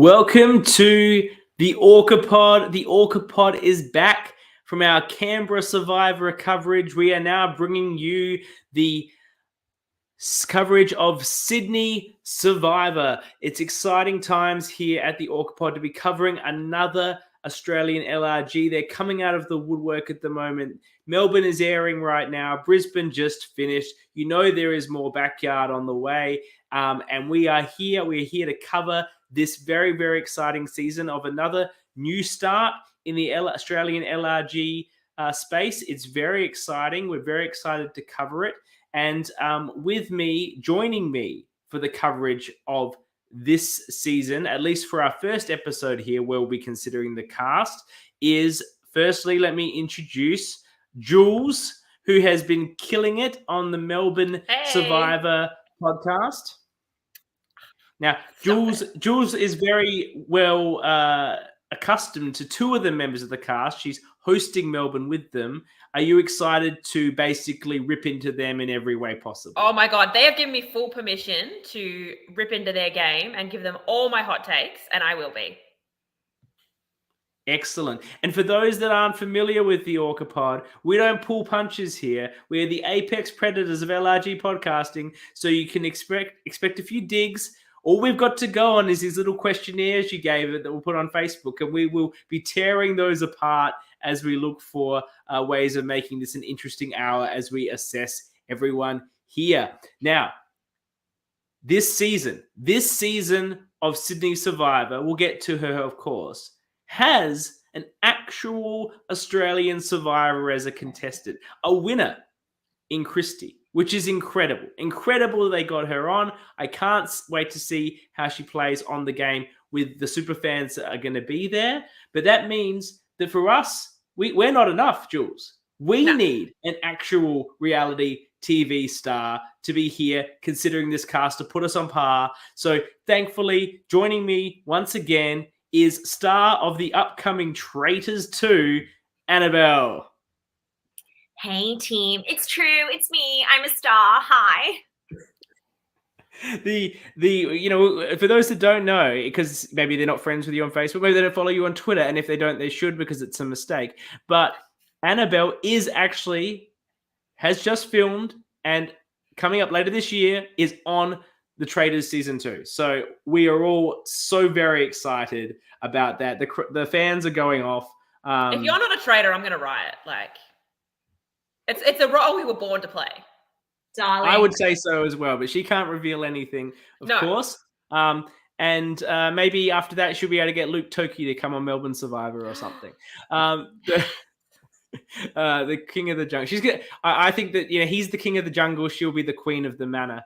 Welcome to the Orca Pod. The Orca Pod is back from our Canberra Survivor coverage. We are now bringing you the coverage of Sydney Survivor. It's exciting times here at the Orca Pod to be covering another Australian LRG. They're coming out of the woodwork at the moment. Melbourne is airing right now. Brisbane just finished. You know there is more backyard on the way. And we are here. We're here to cover this very, very exciting season of another new start in the Australian LRG space. It's very exciting. We're very excited to cover it. And joining me for the coverage of this season, at least for our first episode here, where we'll be considering the cast, is firstly, let me introduce Jules, who has been killing it on the Melbourne Survivor podcast. Now, Jules is very well accustomed to two of the members of the cast. She's hosting Melbourne with them. Are you excited to basically rip into them in every way possible? Oh my God, they have given me full permission to rip into their game and give them all my hot takes, and I will be. Excellent. And for those that aren't familiar with the Orca Pod, we don't pull punches here. We're the apex predators of LRG podcasting, so you can expect a few digs. All we've got to go on is these little questionnaires you gave it that we'll put on Facebook, and we will be tearing those apart as we look for ways of making this an interesting hour as we assess everyone here. Now, this season of Sydney Survivor, we'll get to her, of course, has an actual Australian survivor as a contestant, a winner in Christie, which is incredible. Incredible they got her on. I can't wait to see how she plays on the game with the super fans that are going to be there. But that means that for us, we're not enough, Jules. We need an actual reality TV star to be here, considering this cast to put us on par. So thankfully, joining me once again is star of the upcoming Traitors 2, Annabel. Hey team, it's true, it's me. I'm a star. Hi. For those that don't know, because maybe they're not friends with you on Facebook, maybe they don't follow you on Twitter, and if they don't, they should, because it's a mistake. But Annabel has just filmed, and coming up later this year is on the Traitors season 2. So we are all so very excited about that. The fans are going off. If you're not a traitor, I'm going to riot. It's a role we were born to play. Darling. I would say so as well, but she can't reveal anything, of course. And maybe after that, she'll be able to get Luke Toki to come on Melbourne Survivor or something. The king of the jungle. I think that he's the king of the jungle. She'll be the queen of the manor,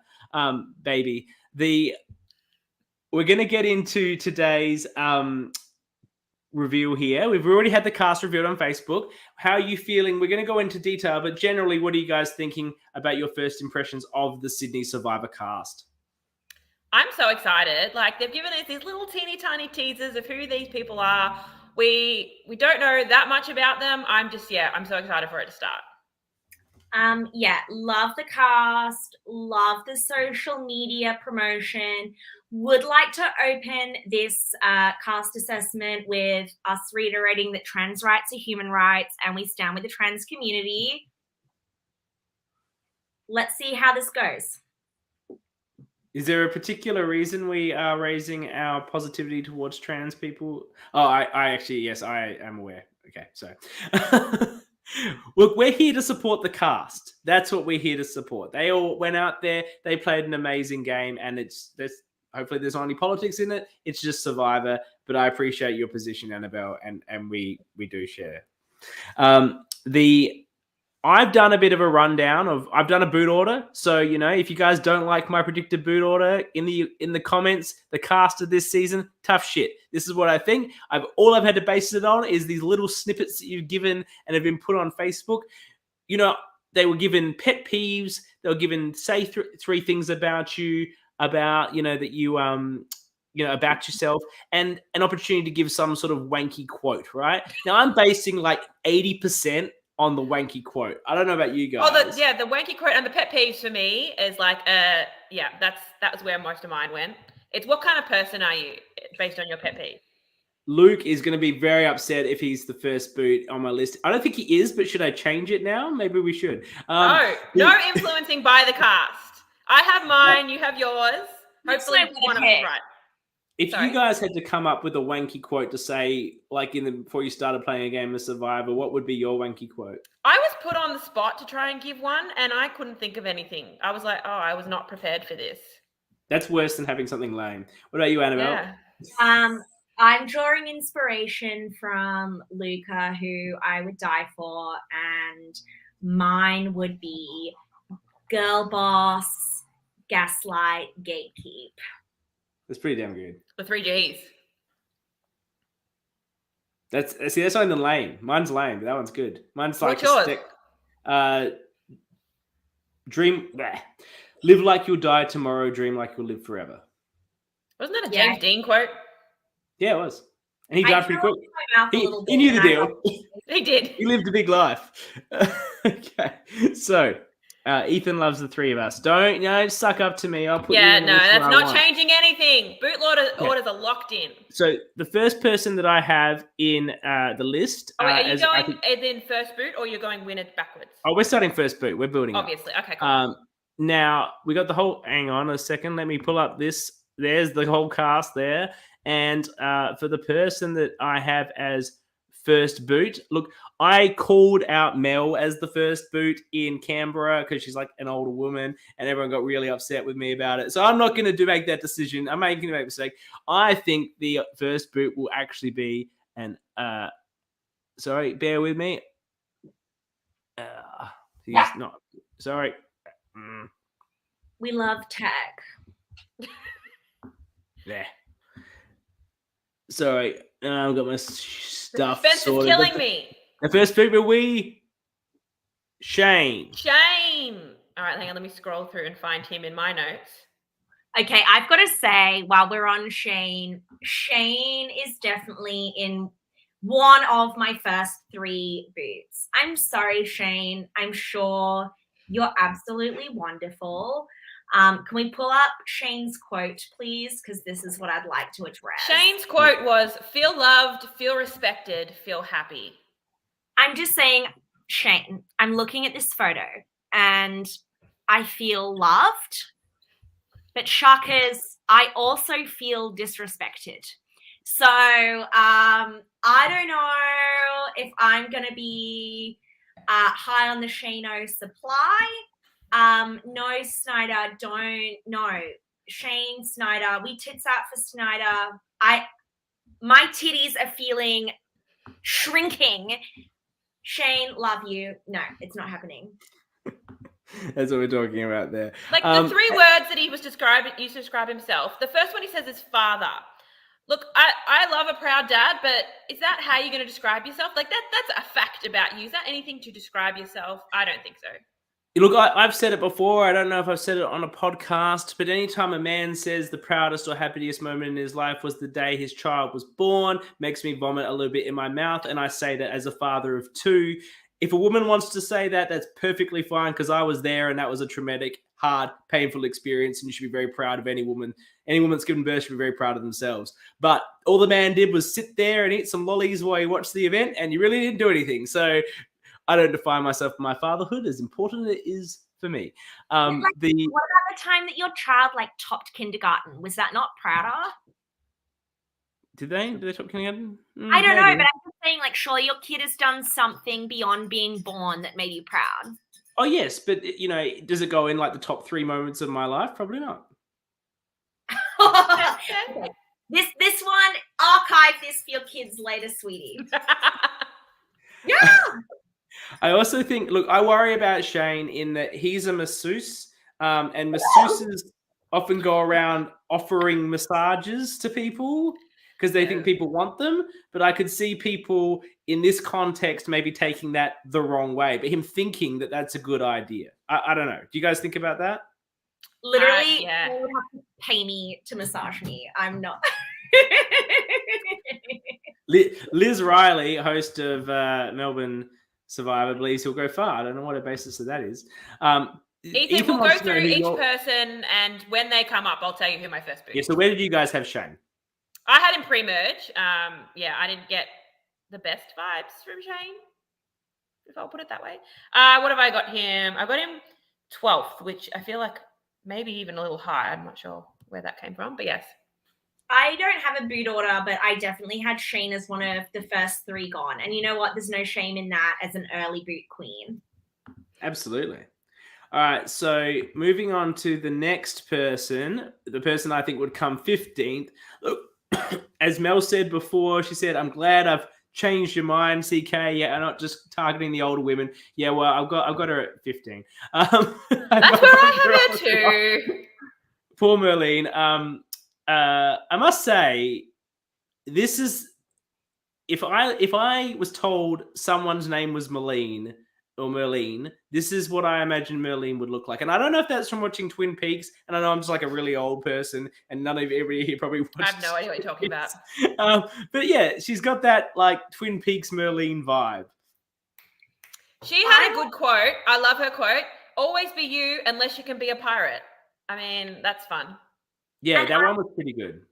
baby. We're gonna get into today's reveal here. We've already had the cast revealed on Facebook. How are you feeling? We're going to go into detail, but generally, what are you guys thinking about your first impressions of the Sydney Survivor cast? I'm so excited. They've given us these little teeny tiny teasers of who these people are. We don't know that much about them. I'm so excited for it to start. Love the cast, love the social media promotion. Would like to open this cast assessment with us reiterating that trans rights are human rights and we stand with the trans community. Let's see how this goes. Is there a particular reason we are raising our positivity towards trans people? Oh, I actually, yes, I am aware. Okay, so... Look, we're here to support the cast. That's what we're here to support. They all went out there. They played an amazing game, and hopefully there's not any politics in it. It's just Survivor. But I appreciate your position, Annabel, and we do share. I've done a bit of a rundown I've done a boot order. So, if you guys don't like my predicted boot order in the comments, the cast of this season, tough shit. This is what I think. All I've had to base it on is these little snippets that you've given and have been put on Facebook. They were given pet peeves. They were given, say, three things about you, about, that you, about yourself, and an opportunity to give some sort of wanky quote, right? Now, I'm basing 80% on the wanky quote. I don't know about you guys. The wanky quote and the pet peeves for me is that was where most of mine went. It's what kind of person are you based on your pet peeve? Luke is going to be very upset if he's the first boot on my list. I don't think he is, but should I change it now? Maybe we should. No influencing by the cast. I have mine, you have yours. Hopefully one of us is right. If you guys had to come up with a wanky quote to say, like before you started playing a game of Survivor, what would be your wanky quote? I was put on the spot to try and give one, and I couldn't think of anything. I was like, oh, I was not prepared for this. That's worse than having something lame. What about you, Annabelle? Yeah. I'm drawing inspiration from Luca, who I would die for, and mine would be girl boss, gaslight, gatekeep. That's pretty damn good. The 3 Gs. That's not even lame. Mine's lame, but that one's good. Mine's like what's yours? Dream. Bleh. Live like you'll die tomorrow. Dream like you'll live forever. Wasn't that a James Dean quote? Yeah, it was. And he died pretty quick. He knew the deal. He did. He lived a big life. Okay. So, Ethan loves the three of us. Don't suck up to me. I'll put you in that's not changing anything. Orders are locked in. So, the first person that I have in the list. Are you going in first boot or you're going winner backwards? Oh, we're starting first boot. We're building Obviously. up. Okay, cool. Now, we got the whole. Hang on a second. Let me pull up this. There's the whole cast there. And for the person that I have as first boot, look, I called out Mel as the first boot in Canberra because she's like an older woman and everyone got really upset with me about it. So I'm not going to make that decision. I'm making a mistake. I think the first boot will actually be sorry, bear with me. He's not. Sorry. We love tech. Yeah. Sorry, I've got my stuff. Suspense is killing me. The first boot will Shane. All right, hang on. Let me scroll through and find him in my notes. Okay, I've got to say, while we're on Shane is definitely in one of my first 3 boots. I'm sorry, Shane. I'm sure you're absolutely wonderful. Can we pull up Shane's quote, please? Because this is what I'd like to address. Shane's quote was, feel loved, feel respected, feel happy. I'm just saying, Shane, I'm looking at this photo and I feel loved, but shockers, I also feel disrespected. So I don't know if I'm going to be high on the Shane-O supply. No, Snyder, don't. No, Shane, Snyder, we tits out for Snyder. My titties are feeling shrinking. Shane, love you. No, it's not happening. That's what we're talking about there. Like the 3 words that he was describing, used to describe himself. The first one he says is father. Look, I love a proud dad, but is that how you're going to describe yourself? Like that's a fact about you. Is that anything to describe yourself? I don't think so. Look, I've said it before. I don't know if I've said it on a podcast, but anytime a man says the proudest or happiest moment in his life was the day his child was born, makes me vomit a little bit in my mouth. And I say that as a father of 2. If a woman wants to say that, that's perfectly fine because I was there and that was a traumatic, hard, painful experience. And you should be very proud of any woman. Any woman that's given birth should be very proud of themselves. But all the man did was sit there and eat some lollies while he watched the event and you really didn't do anything. So I don't define myself by my fatherhood, as important as it is for me. What about the time that your child topped kindergarten? Was that not prouder? Did they top kindergarten? I don't know, but I'm just saying, surely your kid has done something beyond being born that made you proud. Oh yes, but does it go in the top 3 moments of my life? Probably not. This one, archive this for your kids later, sweetie. Yeah. I also think, look, I worry about Shane in that he's a masseuse, and masseuses often go around offering massages to people because they think people want them. But I could see people in this context maybe taking that the wrong way, but him thinking that that's a good idea. I don't know. Do you guys think about that? Literally, you would have to pay me to massage me. I'm not. Liz Riley, host of Melbourne Survivor, believes he'll go far. I don't know what a basis of that is. Ethan, we'll go wants to know through who each your- person, and when they come up, I'll tell you who my first boot Yeah, is. so where did you guys have Shane? I had him pre-merge. Yeah, I didn't get the best vibes from Shane, if I'll put it that way. What have I got him? I got him 12th, which I feel like maybe even a little high. I'm not sure where that came from, but yes. I don't have a boot order, but I definitely had Shane as one of the first 3 gone. And you know what? There's no shame in that as an early boot queen. Absolutely. All right, so moving on to the next person, the person I think would come 15th. Look, as Mel said before, she said, I'm glad I've changed your mind, CK. Yeah, I'm not just targeting the older women. Yeah, well, I've got her at 15. That's where I have her too. Poor Merlene. I must say, this is if I was told someone's name was Merlene, this is what I imagine Merlene would look like. And I don't know if that's from watching Twin Peaks, and I know I'm just like a really old person, and none of everybody here probably watched. I have no idea what you're talking about. But yeah, she's got that like Twin Peaks Merlene vibe. She had a good quote. I love her quote. Always be you unless you can be a pirate. I mean, that's fun. Yeah, And that one was pretty good.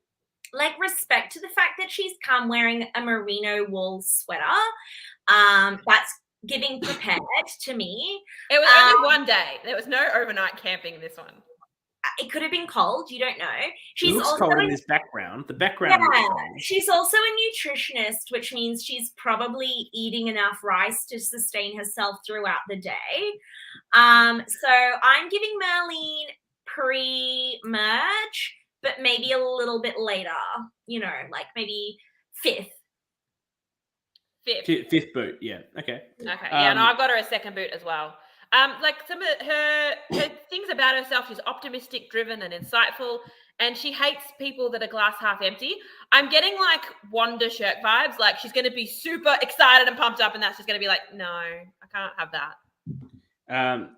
Like, respect to the fact that she's come wearing a merino wool sweater. That's giving prepared to me. It was only one day. There was no overnight camping in this one. It could have been cold. You don't know. It looks cold in this background. The background looks cold. She's also a nutritionist, which means she's probably eating enough rice to sustain herself throughout the day. So I'm giving Merlene pre-merge, but maybe a little bit later, like maybe 5th. Fifth boot, yeah. Okay. Okay. Yeah, no, I've got her a second boot as well. Like some of her things about herself, she's optimistic, driven, and insightful, and she hates people that are glass half empty. I'm getting like Wanda Shirk vibes, like she's going to be super excited and pumped up, and that's just going to be like, no, I can't have that.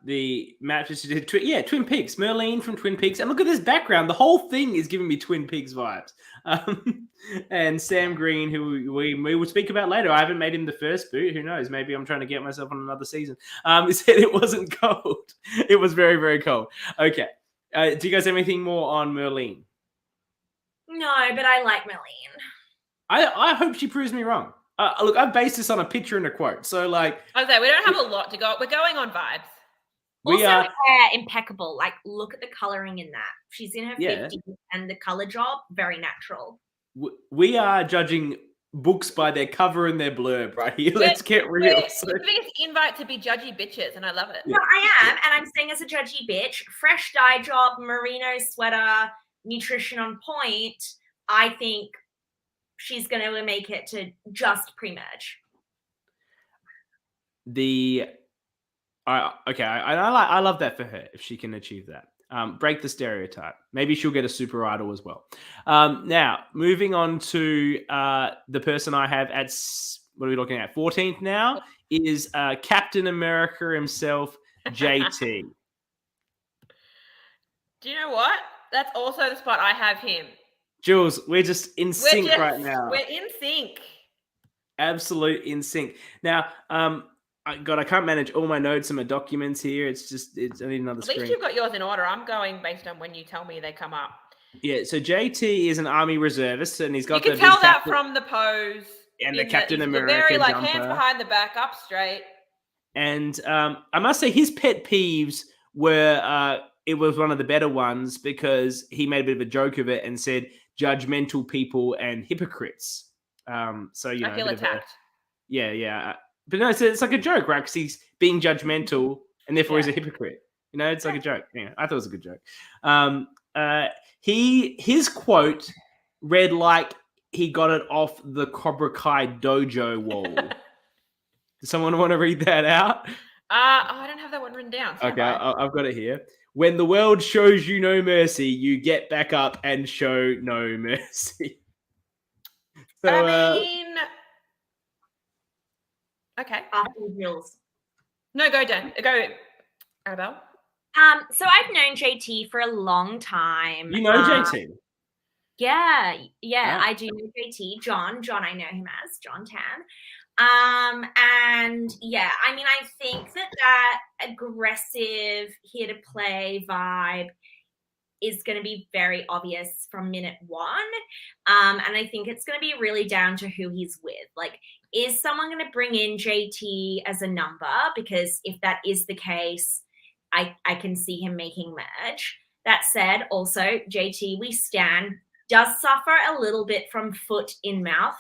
The matches did Twin Peaks, Merlene from Twin Peaks, and look at this background. The whole thing is giving me Twin Peaks vibes. And Sam Green, who we will speak about later. I haven't made him the first boot. Who knows? Maybe I'm trying to get myself on another season. He said it wasn't cold. It was very, very cold. Okay. Do you guys have anything more on Merlene? No, but I like Merlene. I hope she proves me wrong. Look, I've based this on a picture and a quote. So, like, I was like, we don't have a lot to go. We're going on vibes. Also, hair impeccable. Like, look at the coloring in that. She's in her 50s, and the color job, very natural. We are judging books by their cover and their blurb right here. Let's get real. You're giving us an invite to be judgy bitches, and I love it. No, I am, and I'm saying as a judgy bitch, fresh dye job, merino sweater, nutrition on point. I think she's going to make it to just pre-merge. I love that for her if she can achieve that. Break the stereotype. Maybe she'll get a super idol as well. Now, moving on to the person I have at, what are we looking at? 14th now is Captain America himself, JT. Do you know what? That's also the spot I have him. Jules, we're just in sync right now. We're in sync. Absolute in sync. Now, I can't manage all my notes and my documents here. I need another screen. At least you've got yours in order. I'm going based on when you tell me they come up. Yeah, so JT is an Army reservist, and he's got You can tell that from the pose. And the Captain America very, like, jumper. hands behind the back, up straight. And I must say his pet peeves were, it was one of the better ones because he made a bit of a joke of it and said judgmental people and hypocrites. So, you know. I feel attacked. Yeah. But no, it's like a joke, right? Because he's being judgmental and therefore he's a hypocrite. You know, it's like a joke. Yeah, I thought it was a good joke. His quote read like he got it off the Cobra Kai dojo wall. Does someone want to read that out? I don't have that one written down. Okay, I've got it here. When the world shows you no mercy, you get back up and show no mercy. So, I mean... Okay. After Jules. No, go, Dan. Go, Annabel. So I've known JT for a long time. You know JT? Yeah, I do know JT. John, I know him as John Tan. And yeah, I mean, I think that aggressive here to play vibe is going to be very obvious from minute one. And I think it's going to be really down to who he's with. Like, is someone going to bring in JT as a number? Because if that is the case, I can see him making merge. That said, also, JT, we stan, does suffer a little bit from foot in mouth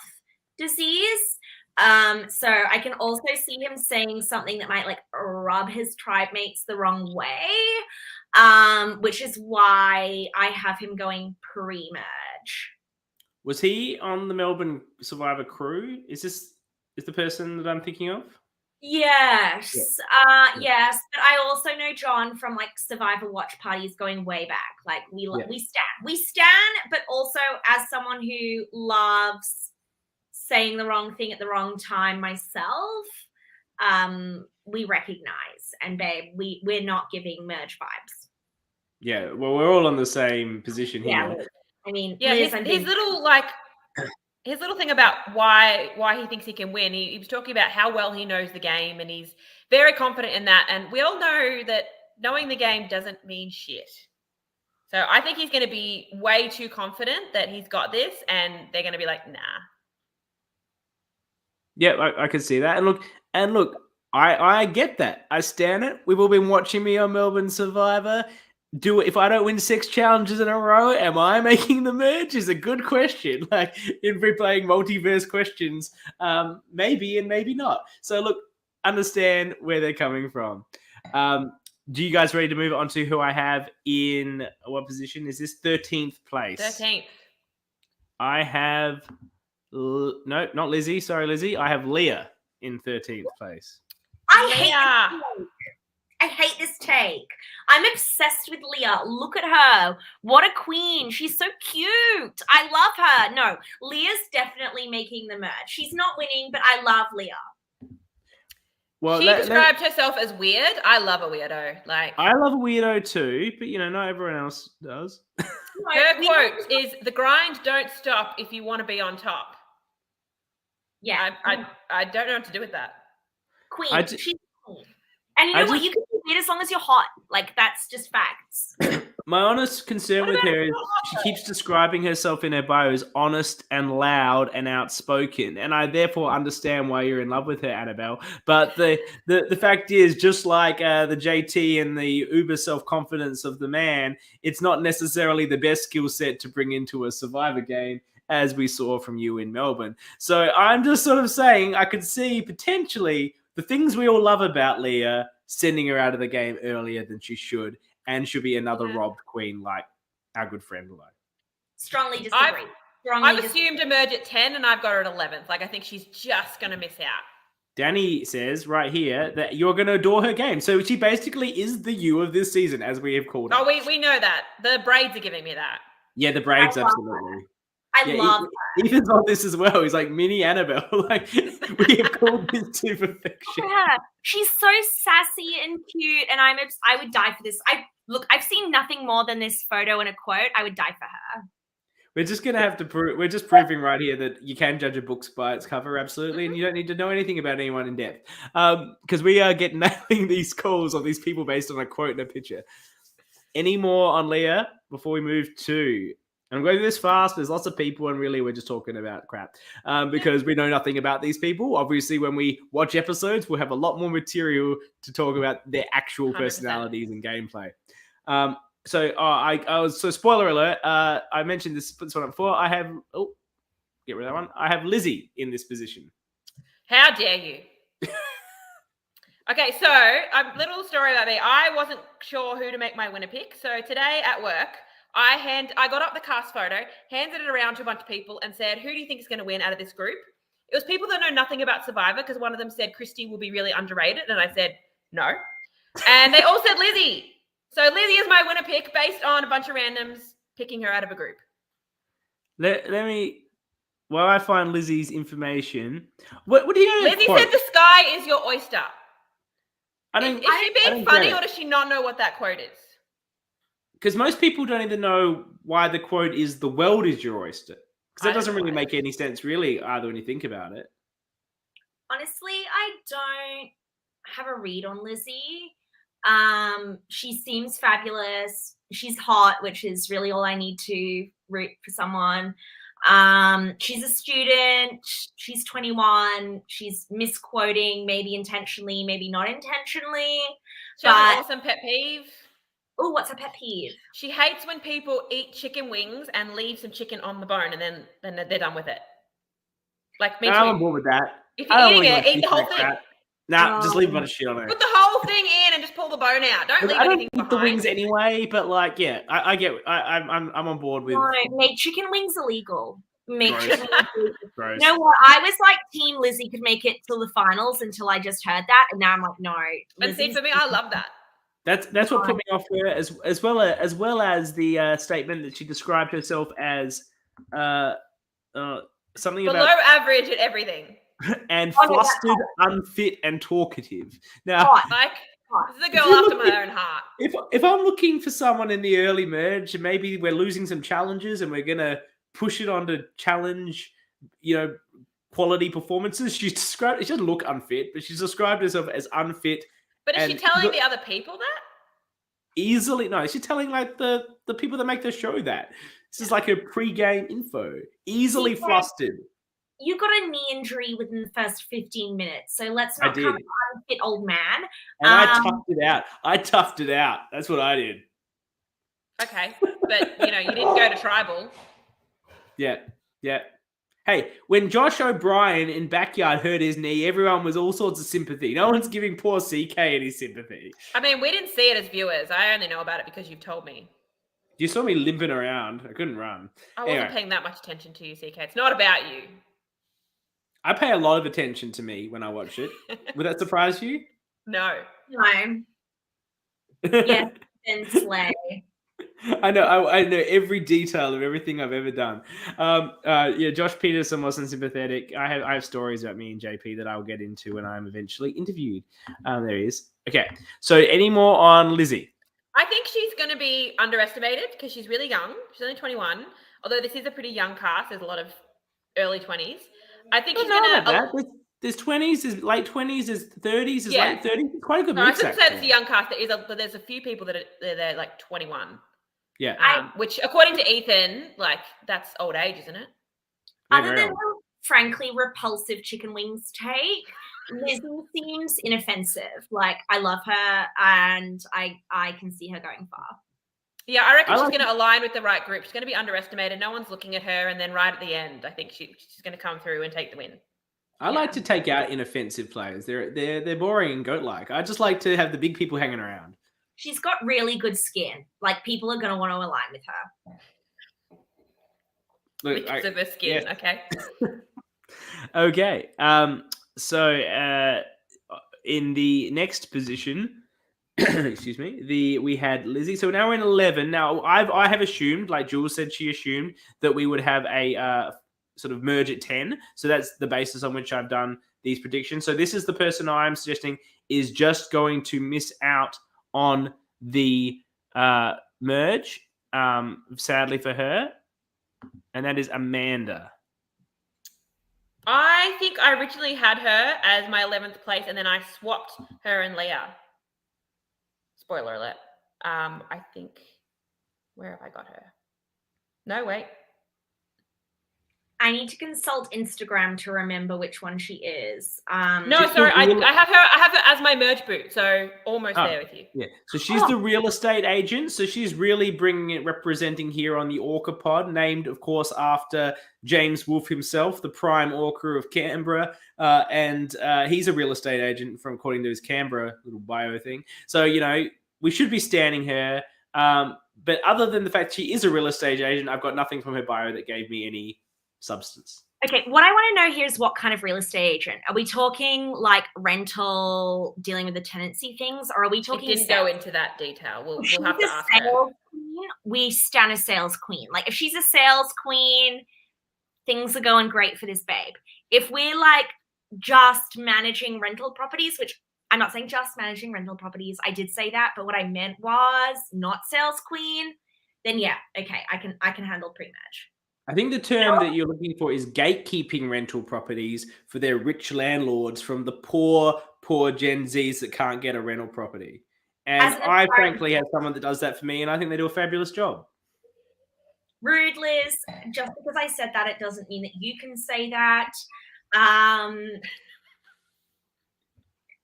disease. So I can also see him saying something that might like rub his tribe mates the wrong way, which is why I have him going pre-merge. Was he on the Melbourne Survivor crew? Is the person that I'm thinking of? Yes. Yes. But I also know John from like Survivor watch parties going way back. Like we stan, but also as someone who loves saying the wrong thing at the wrong time myself, we recognize, and babe, we're not giving merge vibes. Yeah, well, we're all on the same position here. I mean, yeah, Liz, his little thing about why he thinks he can win. He was talking about how well he knows the game, and he's very confident in that. And we all know that knowing the game doesn't mean shit. So I think he's going to be way too confident that he's got this, and they're going to be like, nah. Yeah, I can see that. And look, I get that. I stand it. We've all been watching me on Melbourne Survivor. If I don't win 6 challenges in a row, am I making the merge? Is a good question. Like in replaying multiverse questions, maybe and maybe not. So look, understand where they're coming from. Do you guys ready to move on to who I have in what position? Is this 13th place? 13th. I have no, not Lizzie. Sorry, Lizzie. I have Leah in 13th place. I hate this take. I'm obsessed with Leah. Look at her. What a queen. She's so cute. I love her. No, Leah's definitely making the merge. She's not winning, but I love Leah. Well, she described herself as weird. I love a weirdo. Like I love a weirdo too, but not everyone else does. Her quote is, "The grind don't stop if you want to be on top." Yeah. I don't know what to do with that. Queen. She's queen. And you know what? You can do it as long as you're hot. Like, that's just facts. My honest concern with her is she keeps describing herself in her bio as honest and loud and outspoken. And I therefore understand why you're in love with her, Annabel. But the fact is, just like the JT and the uber self-confidence of the man, it's not necessarily the best skill set to bring into a Survivor game, as we saw from you in Melbourne. So I'm just sort of saying I could see potentially the things we all love about Leah, sending her out of the game earlier than she should, and should be another robbed queen like our good friend Lo. Strongly disagree. I've assumed a merge at 10, and I've got her at 11th. Like, I think she's just going to miss out. Danny says right here that you're going to adore her game. So she basically is the you of this season, as we have called her. Oh, we know that. The braids are giving me that. Yeah, the braids, absolutely. I love her. Ethan's on this as well. He's like mini Annabel. Like we have called this to perfection. Yeah, she's so sassy and cute, and I would die for this. I've seen nothing more than this photo and a quote. I would die for her. We're just gonna have to prove. We're just proving right here that you can judge a book by its cover, absolutely, and you don't need to know anything about anyone in depth, because we are nailing these calls of these people based on a quote and a picture. Any more on Leah before we move to? I'm going this fast. There's lots of people, and really, we're just talking about crap because we know nothing about these people. Obviously, when we watch episodes, we'll have a lot more material to talk about their actual 100%. Personalities and gameplay. So spoiler alert. I mentioned this one up before. I have get rid of that one. I have Lizzie in this position. How dare you? Okay, so a little story about me. I wasn't sure who to make my winner pick. So today at work, I got up the cast photo, handed it around to a bunch of people and said, who do you think is going to win out of this group? It was people that know nothing about Survivor because one of them said Christy will be really underrated. And I said, no. And they all said Lizzie. So Lizzie is my winner pick based on a bunch of randoms picking her out of a group. Let me, while I find Lizzie's information, what do you know? Lizzie said the sky is your oyster. Is she being funny or does she not know what that quote is? Because most people don't even know why the quote is "the world is your oyster." Because that doesn't really make any sense, really, either when you think about it. Honestly, I don't have a read on Lizzie. She seems fabulous. She's hot, which is really all I need to root for someone. She's a student. She's 21. She's misquoting, maybe intentionally, maybe not intentionally. She has an But awesome pet peeve. oh, what's a pet peeve? She hates when people eat chicken wings and leave some chicken on the bone, and then they're done with it. Like me too. I'm on board with that. If I you're don't eating want it, to eat the whole thing. Nah, just leave a bunch of shit on it. Put the whole thing in and just pull the bone out. Don't leave I don't anything eat the behind. wings anyway, but like, yeah, I get. I'm on board with. No, make chicken wings illegal. Make Gross. chicken wings illegal. Gross. You know what? I was like, Team Lizzie could make it till the finals until I just heard that, and now I'm like, no. And see, for me, I love that. That's what put me off her, as well as the statement that she described herself as something Below about average at everything. and Oh, no, flustered, unfit, and talkative. Now, Like, this is a girl you're after my looking- own heart. if I'm looking for someone in the early merge, and maybe we're losing some challenges, and we're gonna push it on to challenge, quality performances. She doesn't look unfit, but she's described herself as unfit. But is she and telling the other people that? Easily, no, she's telling like the people that make the show that. This is like a pre-game info. Easily See, flustered. You got a knee injury within the first 15 minutes, so let's I not did. come unfit old man. And I toughed it out. I toughed it out. That's what I did. Okay, but you didn't go to tribal. Yeah. Hey, when Josh O'Brien in Backyard hurt his knee, everyone was all sorts of sympathy. No one's giving poor CK any sympathy. I mean, we didn't see it as viewers. I only know about it because you've told me. You saw me limping around. I couldn't run. I wasn't Anyway. paying that much attention to you, CK. It's not about you. I pay a lot of attention to me when I watch it. Would that surprise you? No. No. Yes, and slay. I know every detail of everything I've ever done. Josh Peterson wasn't sympathetic. I have stories about me and JP that I'll get into when I'm eventually interviewed. There he is. Okay, so any more on Lizzie? I think she's going to be underestimated because she's really young. She's only 21. Although this is a pretty young cast. There's a lot of early 20s. I think she's going to... There's 20s, there's late 20s, there's 30s, there's late 30s. It's quite a good No, mix. I shouldn't say it's a young cast. But there's a few people that they're like 21. Yeah. Which, according to Ethan, like, that's old age, isn't it? Other than her frankly repulsive chicken wings take, Lizzie seems inoffensive. Like, I love her, and I can see her going far. Yeah, I reckon she's going to align with the right group. She's going to be underestimated. No one's looking at her, and then right at the end, I think she's going to come through and take the win. I like to take out inoffensive players. They're boring and goat-like. I just like to have the big people hanging around. She's got really good skin. Like, people are going to want to align with her. Look, because of her skin, yeah. okay. Okay. So in the next position, excuse me, we had Lizzie. So now we're in 11. Now I have assumed, like Jules said, she assumed that we would have a sort of merge at 10. So that's the basis on which I've done these predictions. So this is the person I'm suggesting is just going to miss out on the merge, sadly for her. And that is Amanda. I think I originally had her as my 11th place, and then I swapped her and Leah. Spoiler alert. I think, where have I got her? No, wait. I need to consult Instagram to remember which one she is. No, sorry, I have her as my merge boot, so almost there with you. Yeah, so she's the real estate agent. So she's really bringing it, representing here on the Orca Pod, named, of course, after James Wolfe himself, the prime orca of Canberra, and he's a real estate agent from according to his Canberra little bio thing. So we should be standing her. But other than the fact she is a real estate agent, I've got nothing from her bio that gave me any substance. Okay, what I want to know here is what kind of real estate agent. Are we talking like rental, dealing with the tenancy things, or are we talking? It didn't go into that detail. We'll have to ask her. Queen, we stand a sales queen. Like, if she's a sales queen, things are going great for this babe. If we're like just managing rental properties, which I'm not saying just managing rental properties, I did say that, but what I meant was not sales queen, then yeah, okay, I can handle pre-match. I think the term that you're looking for is gatekeeping rental properties for their rich landlords from the poor Gen Zs that can't get a rental property. And I frankly have someone that does that for me, and I think they do a fabulous job. Rude, Liz. Just because I said that, it doesn't mean that you can say that.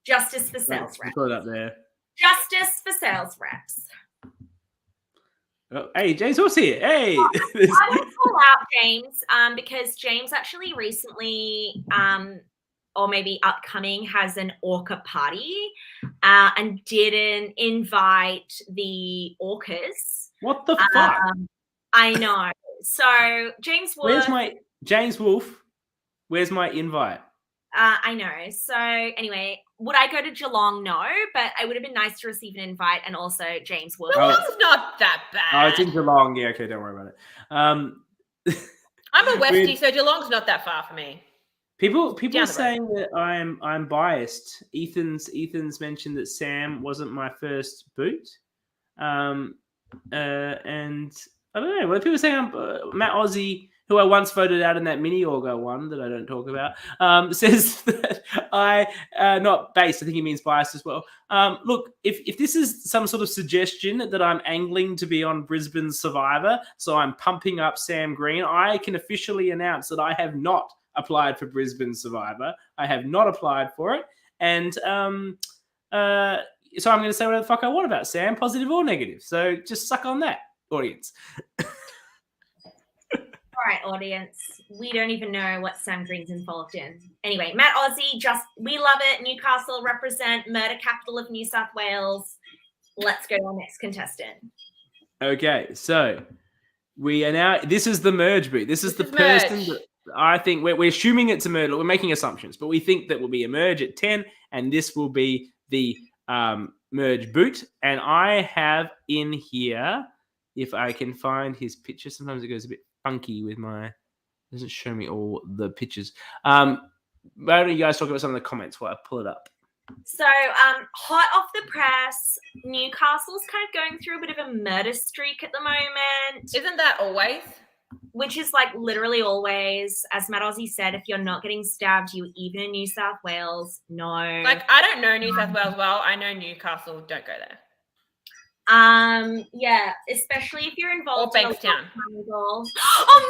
Justice for sales reps. Put it up there. Justice for sales reps. Oh, hey, James, what's here? Hey. I want to call out James because James actually recently, or maybe upcoming, has an Orca party and didn't invite the orcas. What the fuck? I know. So James Wolf. James Wolf? Where's my invite? I know. So anyway, would I go to Geelong? No, but it would have been nice to receive an invite, and also James Wolf. Geelong's not that bad. Oh, it's in Geelong. Yeah, okay, don't worry about it. I'm a Westie, so Geelong's not that far for me. People are saying that I'm biased. Ethan's mentioned that Sam wasn't my first boot, and I don't know. Well, people are saying Matt Aussie, who I once voted out in that mini Orgo one that I don't talk about, says that not based. I think he means biased as well. Look, if this is some sort of suggestion that I'm angling to be on Brisbane Survivor, so I'm pumping up Sam Green, I can officially announce that I have not applied for Brisbane Survivor. I have not applied for it, and so I'm going to say whatever the fuck I want about Sam, positive or negative. So just suck on that, audience. All right, audience. We don't even know what Sam Green's involved in. Anyway, Matt Aussie, we love it. Newcastle represent murder capital of New South Wales. Let's go to our next contestant. Okay, so we are now. This is the merge boot. This is the person that I think we're assuming it's a merge. We're making assumptions, but we think that will be a merge at 10, and this will be the merge boot. And I have in here, if I can find his picture. Sometimes it goes a bit funky with doesn't show me all the pictures. Why don't you guys talk about some of the comments while I pull it up? So, hot off the press, Newcastle's kind of going through a bit of a murder streak at the moment. Isn't that always? Which is like literally always. As Matt Aussie said, if you're not getting stabbed, you're even in New South Wales. No. Like, I don't know New South Wales well. I know Newcastle. Don't go there. Yeah, especially if you're involved in Bankstown. Oh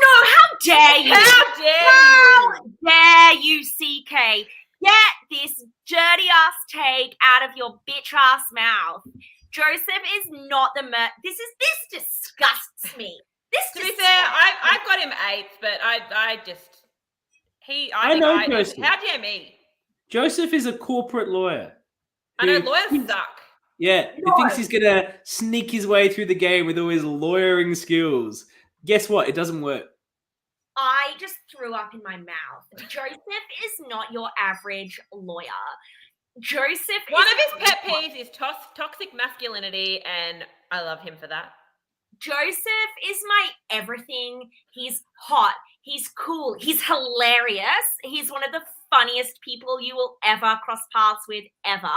no, how dare you? How dare you, CK? Get this dirty ass take out of your bitch ass mouth. Joseph is not the This disgusts me. To be fair, I've got him 8th, but I know Joseph. How dare me? Joseph is a corporate lawyer. I know lawyers suck. Yeah, he thinks he's going to sneak his way through the game with all his lawyering skills. Guess what? It doesn't work. I just threw up in my mouth. Joseph is not your average lawyer. One of his pet peeves is toxic masculinity, and I love him for that. Joseph is my everything. He's hot. He's cool. He's hilarious. He's one of the funniest people you will ever cross paths with, ever.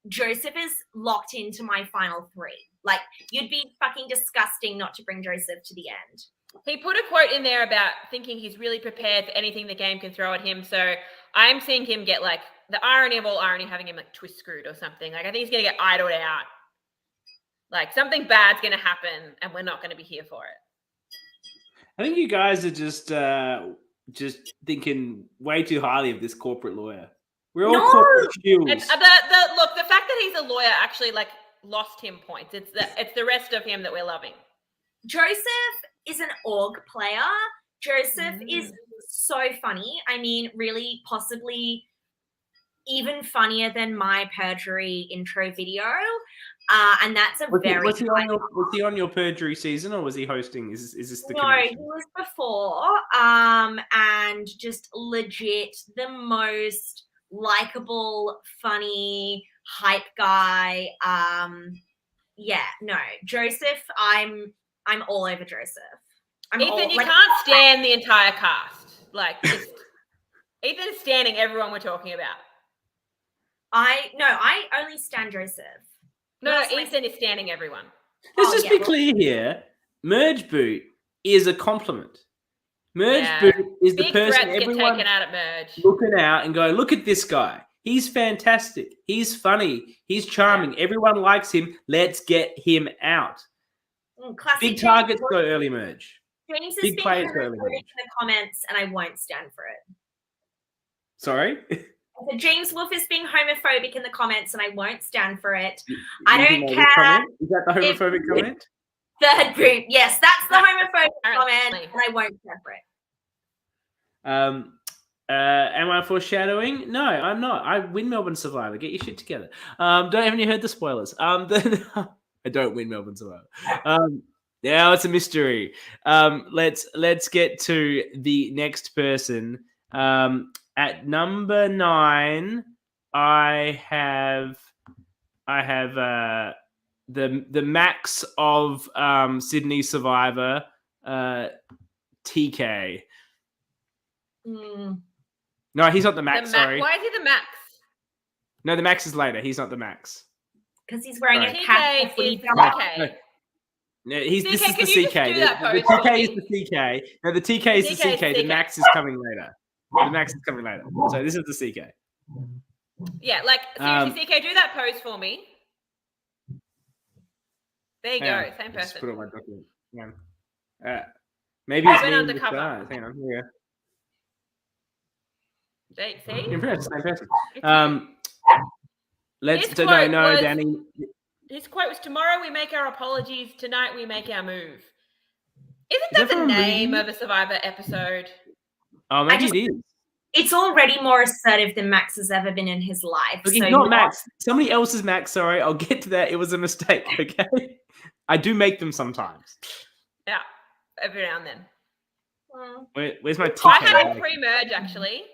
Joseph is locked into my final 3. Like, you'd be fucking disgusting not to bring Joseph to the end. He put a quote in there about thinking he's really prepared for anything the game can throw at him. So I'm seeing him get, like, the irony of all irony, having him, like, twist screwed or something. Like, I think he's going to get idled out. Like, something bad's going to happen, and we're not going to be here for it. I think you guys are just thinking way too highly of this corporate lawyer. We're all corporate shields. Look, the fact that he's a lawyer actually, like, lost him points. It's the rest of him that we're loving. Joseph is an org player. Joseph is so funny. I mean, really, possibly even funnier than my perjury intro video. And that's was he on your perjury season, or was he hosting? Is this the connection? No, he was before. And just legit the most likable, funny, hype guy. Joseph, I'm all over Joseph. Ethan, you can't stand the entire cast. Like, Ethan's standing everyone we're talking about. I only stand Joseph. No, Ethan is standing everyone. Let's just be clear here. Merge boot is a compliment. Merge Yeah. Boot is the Big person threats get everyone taken out at Merge. looking out and go, look at this guy. He's fantastic. He's funny. He's charming. Everyone likes him. Let's get him out. Classic Big James targets Wolfe. go early Merge. James is Big being players go homophobic early in Merge. the comments, and I won't stand for it. Sorry? So James Wolfe is being homophobic in the comments, and I won't stand for it. You I don't think that care. comment? Is that the homophobic comment? Third group. Yes, that's the homophobic Apparently. comment, and I won't stand for it. Am I foreshadowing? No, I'm not. I win Melbourne Survivor. Get your shit together. Haven't you heard the spoilers? I don't win Melbourne Survivor. Now it's a mystery. Let's get to the next person. At number 9, I have the max of Sydney Survivor, TK. No, he's not the max. Sorry. Why is he the max? No, the max is later. He's not the max. Because he's wearing a TK cap. is the No, TK. No, CK, this is can the you CK. just do that The pose TK for is me? the CK. No, the TK is the TK is CK. The CK. max is coming later. The max is coming later. So this is the CK. Yeah, like seriously, CK, do that pose for me. There you Hang go, on, same Just put person. on my document. Hang on. Maybe I it's went me in undercover. disguise. Hang on. Here. See? You're pretty much the same person. It's you. Let's His no, quote no, was- Danny. His quote was, "Tomorrow we make our apologies. Tonight we make our move." Isn't Is that that the from a name movie? of a Survivor episode? Oh, maybe just- it is. It's already more assertive than Max has ever been in his life. Look, so it's not Max. Somebody else's Max. Sorry, I'll get to that. It was a mistake. Okay, I do make them sometimes. Yeah, every now and then. Where's my TK? I had him pre-merge actually.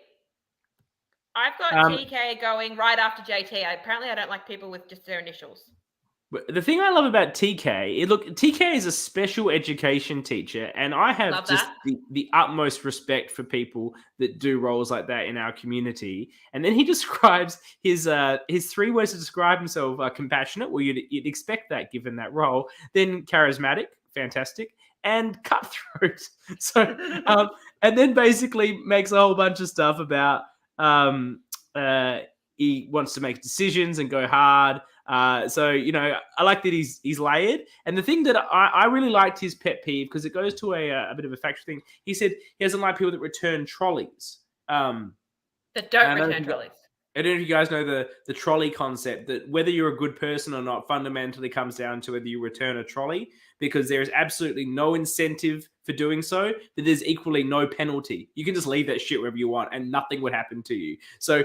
I've got TK going right after JT. Apparently, I don't like people with just their initials. But the thing I love about TK, TK is a special education teacher, and I have Love just that. the utmost respect for people that do roles like that in our community. And then he describes his 3 ways to describe himself: compassionate, well, you'd expect that given that role. Then charismatic, fantastic, and cutthroat. So, and then basically makes a whole bunch of stuff about he wants to make decisions and go hard. So, I like that he's layered. And the thing that I really liked his pet peeve, because it goes to a bit of a factual thing. He said he doesn't like people that return trolleys. That don't return trolleys. I don't know if you guys know the trolley concept, that whether you're a good person or not fundamentally comes down to whether you return a trolley, because there is absolutely no incentive for doing so, but there's equally no penalty. You can just leave that shit wherever you want and nothing would happen to you. So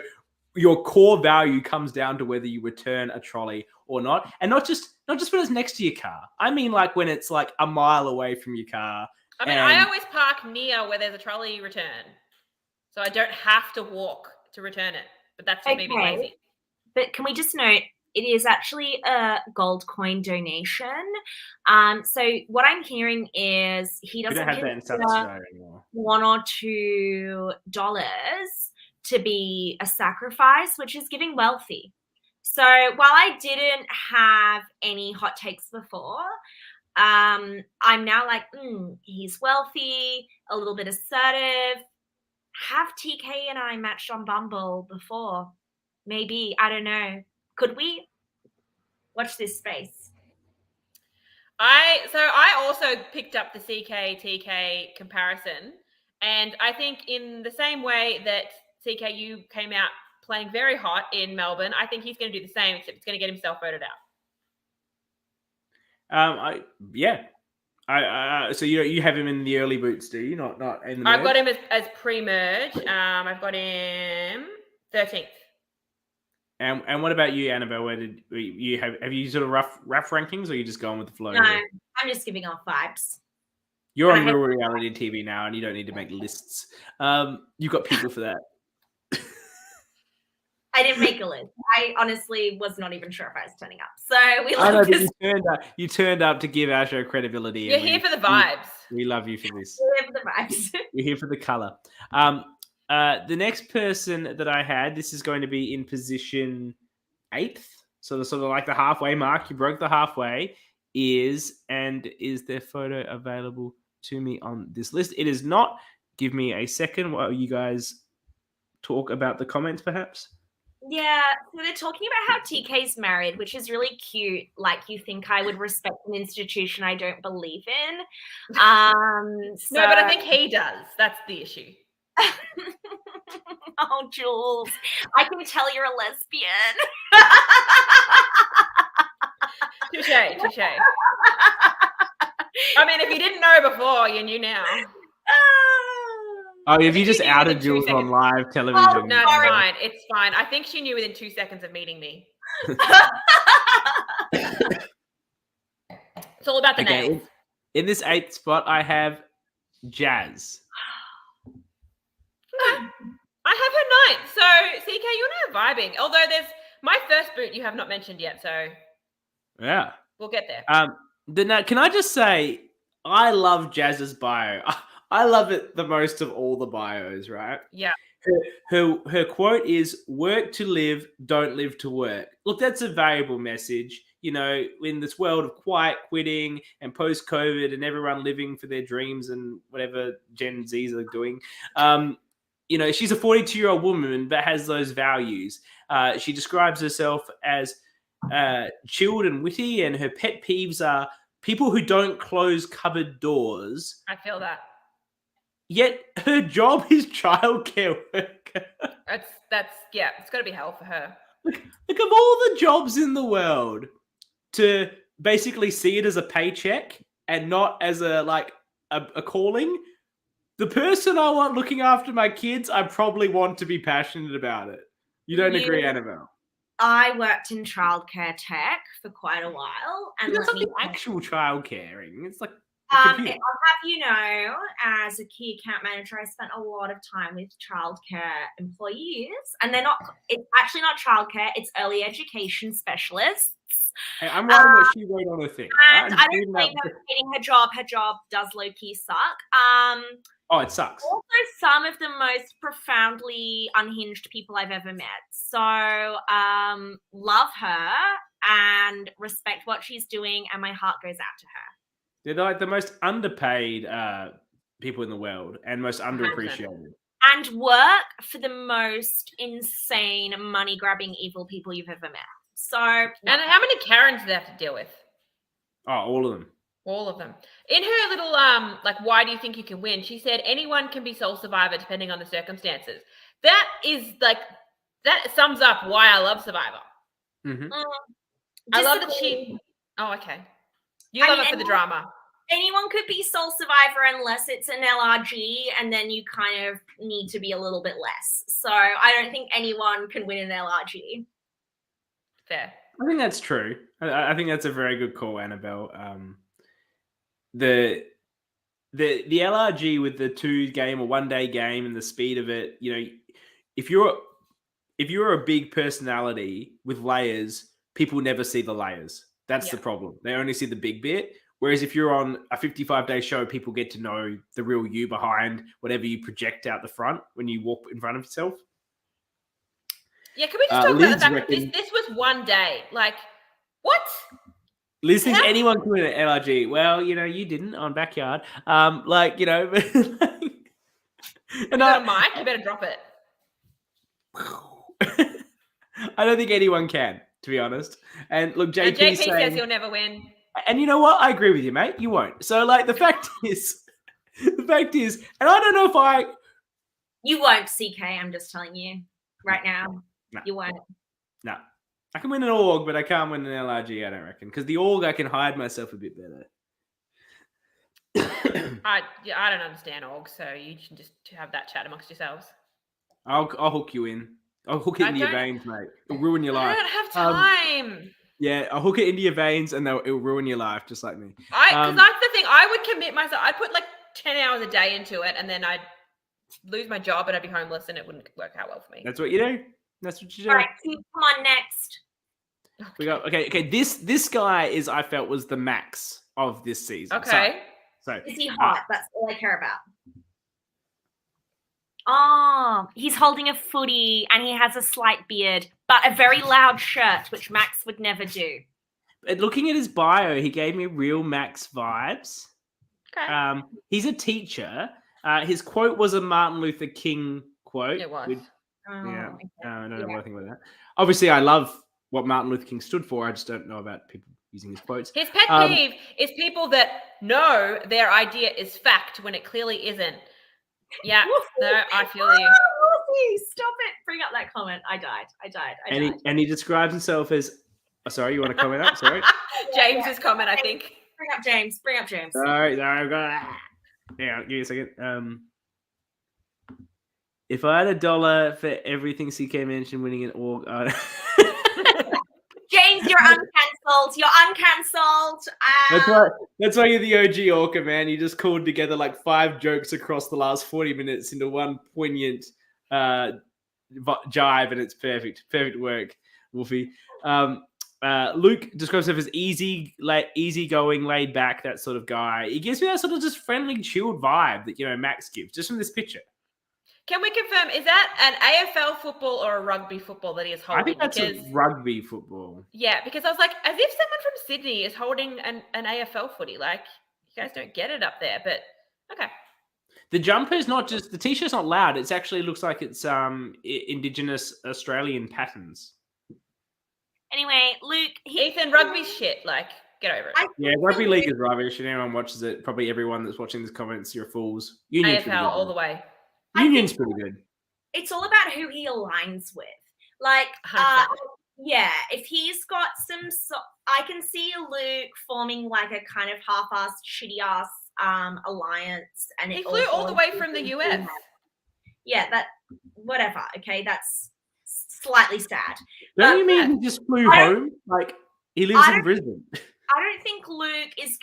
your core value comes down to whether you return a trolley or not. And not just when it's next to your car. I mean, like when it's like a mile away from your car. I mean, I always park near where there's a trolley return. So I don't have to walk to return it. But that's just me being lazy. But can we just note, it is actually a gold coin donation. So what I'm hearing is he doesn't have that in South Australia anymore. $1 or $2 to be a sacrifice, which is giving wealthy. So while I didn't have any hot takes before, I'm now like, he's wealthy, a little bit assertive. Have TK and I matched on Bumble before? Maybe, I don't know. Could we? Watch this space. I also picked up the CK-TK comparison, and I think in the same way that CK, you came out playing very hot in Melbourne, I think he's going to do the same, except he's going to get himself voted out. So you have him in the early boots, do you? Not in the merge? I've got him as pre-merge. I've got him 13th. And what about you, Annabel? Where did you have you sort of rough rankings, or are you just going with the flow? No, I'm just giving off vibes. You're on real reality TV now, and you don't need to make lists. You've got people for that. I didn't make a list. I honestly was not even sure if I was turning up. So we love this. You turned up to give our show credibility. You're here for the vibes. We love you for this. We're here for the vibes. We're here for the color. The next person that I had, this is going to be in position 8th, so sort of like the halfway mark. You broke the halfway. Is their photo available to me on this list. It is not. Give me a second while you guys talk about the comments, perhaps. Yeah, so they're talking about how TK's married, which is really cute. Like, you think I would respect an institution I don't believe in. No, but I think he does. That's the issue. Oh, Jules, I can tell you're a lesbian. Touche. I mean, if you didn't know before, you knew now. Oh, if you just outed Jules on live television. Oh, No, it's fine. It's fine. I think she knew within 2 seconds of meeting me. It's all about the names. In this 8th spot, I have Jazz. Okay. I have her 9th. So, CK, you and I are vibing. Although there's my first boot you have not mentioned yet. So, yeah. We'll get there. Now, can I just say, I love Jazz's bio. I love it the most of all the bios, right? Yeah. Her quote is, "Work to live, don't live to work." Look, that's a valuable message. You know, in this world of quiet quitting and post-COVID and everyone living for their dreams and whatever Gen Zs are doing. You know, she's a 42-year-old woman that has those values. She describes herself as chilled and witty, and her pet peeves are people who don't close cupboard doors. I feel that. Yet her job is childcare worker. That's it's got to be hell for her. Look, of all the jobs in the world, to basically see it as a paycheck and not as a calling, the person I want looking after my kids, I probably want to be passionate about it. You don't agree, Annabel? I worked in childcare tech for quite a while, and it's not actual childcaring. It's like I'll have you know, as a key account manager, I spent a lot of time with childcare employees, and it's actually not childcare, it's early education specialists. Hey, I'm writing what she wrote on her thing. And I don't think her hating her job. Her job does low-key suck. Oh, it sucks. Also, some of the most profoundly unhinged people I've ever met. So, love her and respect what she's doing, and my heart goes out to her. They're like the most underpaid people in the world and most underappreciated. And work for the most insane, money-grabbing, evil people you've ever met. So, and how many Karens do they have to deal with? Oh, all of them. All of them. In her little, why do you think you can win? She said, anyone can be sole survivor depending on the circumstances. That is that sums up why I love Survivor. Mm-hmm. I love that she... Oh, okay. You love it for the drama. Anyone could be sole survivor unless it's an LRG, and then you kind of need to be a little bit less. So I don't think anyone can win an LRG. Fair. I think that's true. I think that's a very good call, Annabel. The LRG with the 2-game or 1-day game and the speed of it, you know, if you're a big personality with layers, people never see the layers. That's the problem. They only see the big bit. Whereas if you're on a 55-day show, people get to know the real you behind whatever you project out the front when you walk in front of yourself. Yeah, can we just talk about the fact that this was 1 day? Like, what? Liz thinks anyone can win an LRG. Well, you know, you didn't on Backyard. And you got a mic, you better drop it. I don't think anyone can, to be honest. And look, JP says he'll never win. And you know what? I agree with you, mate. You won't. So, the fact is, and I don't know if you won't, CK. I'm just telling you right now. No. You won't. No. I can win an org, but I can't win an LRG, I don't reckon. Because the org, I can hide myself a bit better. I don't understand org, so you can just have that chat amongst yourselves. I'll hook you in. I'll hook it into your veins, mate. It'll ruin your life. I don't have time. Yeah, I'll hook it into your veins, and it'll ruin your life, just like me. Because that's the thing. I would commit myself. I'd put 10 hours a day into it, and then I'd lose my job, and I'd be homeless, and it wouldn't work out well for me. That's what you do. That's what you do. All right, come on, next. We got okay. This guy I felt was the max of this season. Okay. So is he hot? That's all I care about. Oh, he's holding a footy and he has a slight beard, but a very loud shirt, which Max would never do. Looking at his bio, he gave me real Max vibes. Okay. He's a teacher. His quote was a Martin Luther King quote. It was. Yeah, okay. I don't know what I think about that. Obviously, I love what Martin Luther King stood for. I just don't know about people using his quotes. His pet peeve is people that know their idea is fact when it clearly isn't. Yeah, no, I feel you. Stop it. Bring up that comment. I died. And he describes himself as... Oh, sorry, you want to comment up? Sorry. James's comment, I think. Bring up James. Sorry, I've got... Yeah, give me a second. If I had $1 for everything CK mentioned winning an org... James, you're uncancelled. That's why you're the OG Orca, man. You just called together like 5 jokes across the last 40 minutes into one poignant jive, and it's perfect. Perfect work, Wolfie. Luke describes himself as easygoing, laid back, that sort of guy. He gives me that sort of just friendly, chilled vibe that Max gives, just from this picture. Can we confirm, is that an AFL football or a rugby football that he is holding? I think that's a rugby football. Yeah, because I was like, as if someone from Sydney is holding an AFL footy. Like, you guys don't get it up there, but okay. The jumper's not just... The T-shirt's not loud. It actually looks like it's Indigenous Australian patterns. Anyway, Luke... Ethan, rugby's shit. Like, get over it. Yeah, rugby league is rubbish. And anyone watches it, probably everyone that's watching this comments, you're fools. Union's AFL all the way. Union's pretty good. It's all about who he aligns with. Like, yeah, if he's got some... I can see Luke forming like a kind of half-assed, shitty-ass alliance. And he flew all the way from the US. Yeah, whatever. Okay, that's slightly sad. Don't you mean he just flew home? Like, he lives in Brisbane. I don't think Luke is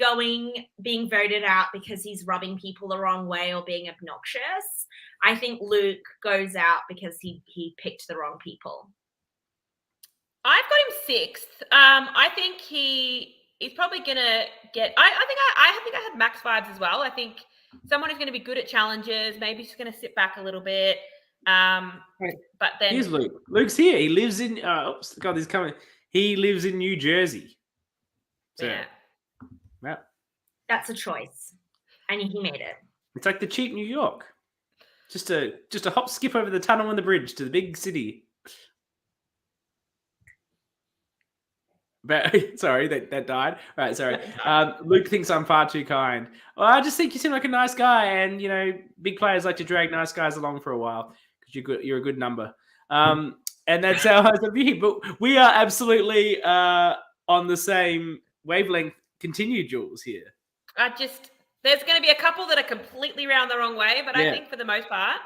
being voted out because he's rubbing people the wrong way or being obnoxious. I think Luke goes out because he picked the wrong people. I've got him 6th. I think he's probably gonna get... I think I had Max vibes as well. I think someone who's going to be good at challenges. Maybe he's going to sit back a little bit. But then here's Luke. Luke's here. He lives in... oops, God, this is coming. He lives in New Jersey. So, yeah. That's a choice. And he made it. It's like the cheap New York. Just a hop, skip over the tunnel and the bridge to the big city. But sorry, that died. All right, sorry. Luke thinks I'm far too kind. Well, I just think you seem like a nice guy, and big players like to drag nice guys along for a while because you're a good number. And that's our host of you. But we are absolutely on the same wavelength. Continue, Jules here. There's going to be a couple that are completely round the wrong way, but I think for the most part,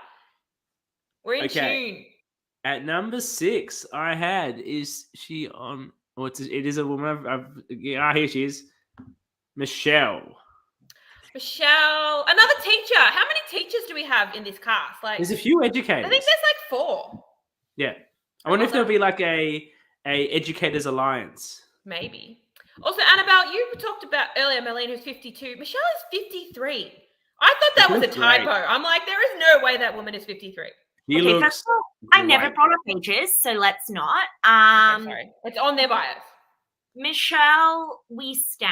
we're in tune. At number 6, I had, is she on... Oh, it is a woman. Here she is. Michelle, another teacher. How many teachers do we have in this cast? Like, there's a few educators. I think there's like 4. Yeah. I wonder if there'll be like a educators alliance. Maybe. Also, Annabel, you talked about earlier Marlene, who's 52. Michelle is 53. I thought that was a typo. I'm like, there is no way that woman is 53. First of all, I never brought up ages, so let's not. Okay, sorry. It's on their bios. Michelle, we stan.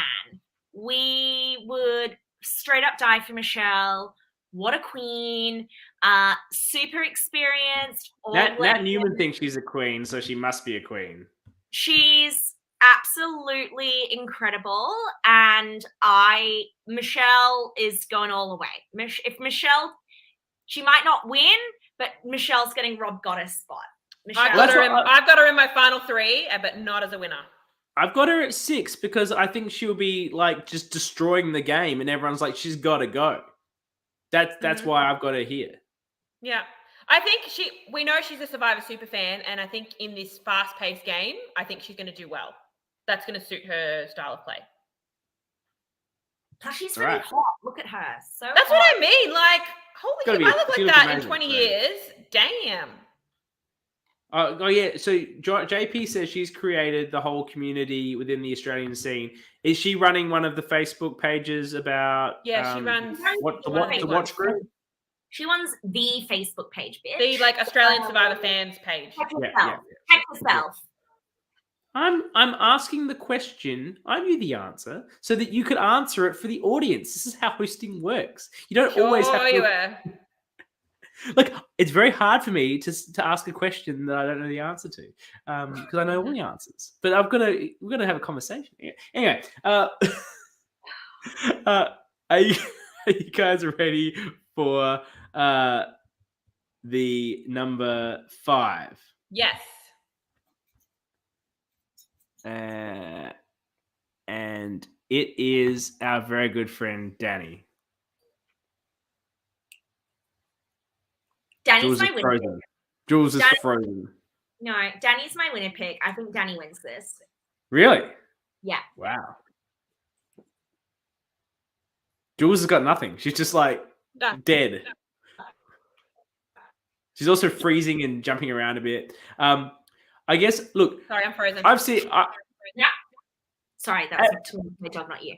We would straight up die for Michelle. What a queen. Super experienced. Nat Newman thinks she's a queen, so she must be a queen. She's absolutely incredible. And Michelle is going all the way. If Michelle, she might not win, but Michelle's getting Rob Goddess spot. I've got her in my final 3, but not as a winner. I've got her at 6 because I think she'll be like just destroying the game, and everyone's like, she's got to go. That's why I've got her here. Yeah, I think we know she's a Survivor super fan, and I think in this fast-paced game, I think she's going to do well. That's going to suit her style of play. Plus, she's really hot. Look at her. That's what I mean. Like, holy shit, I look like that in 20 years. Damn. Oh yeah. So JP says she's created the whole community within the Australian scene. Is she running one of the Facebook pages about? Yeah, she runs the watch group. She runs the Facebook page, bitch. The Australian Survivor fans page. Check yourself. I'm asking the question. I knew the answer, so that you could answer it for the audience. This is how hosting works. You don't always have you to. were. Like, it's very hard for me to ask a question that I don't know the answer to, because I know all the answers. But we're gonna have a conversation. Anyway, are you guys ready for the number 5? Yes. And it is our very good friend Danny. Danny's Jules my is winner. frozen. Jules is frozen. No, Danny's my winner pick. I think Danny wins this. Really? Yeah. Wow. Jules has got nothing. She's just like dead. She's also freezing and jumping around a bit. I guess. Look. Sorry, I'm frozen. I've seen. Yeah. Sorry, that was my job, not you.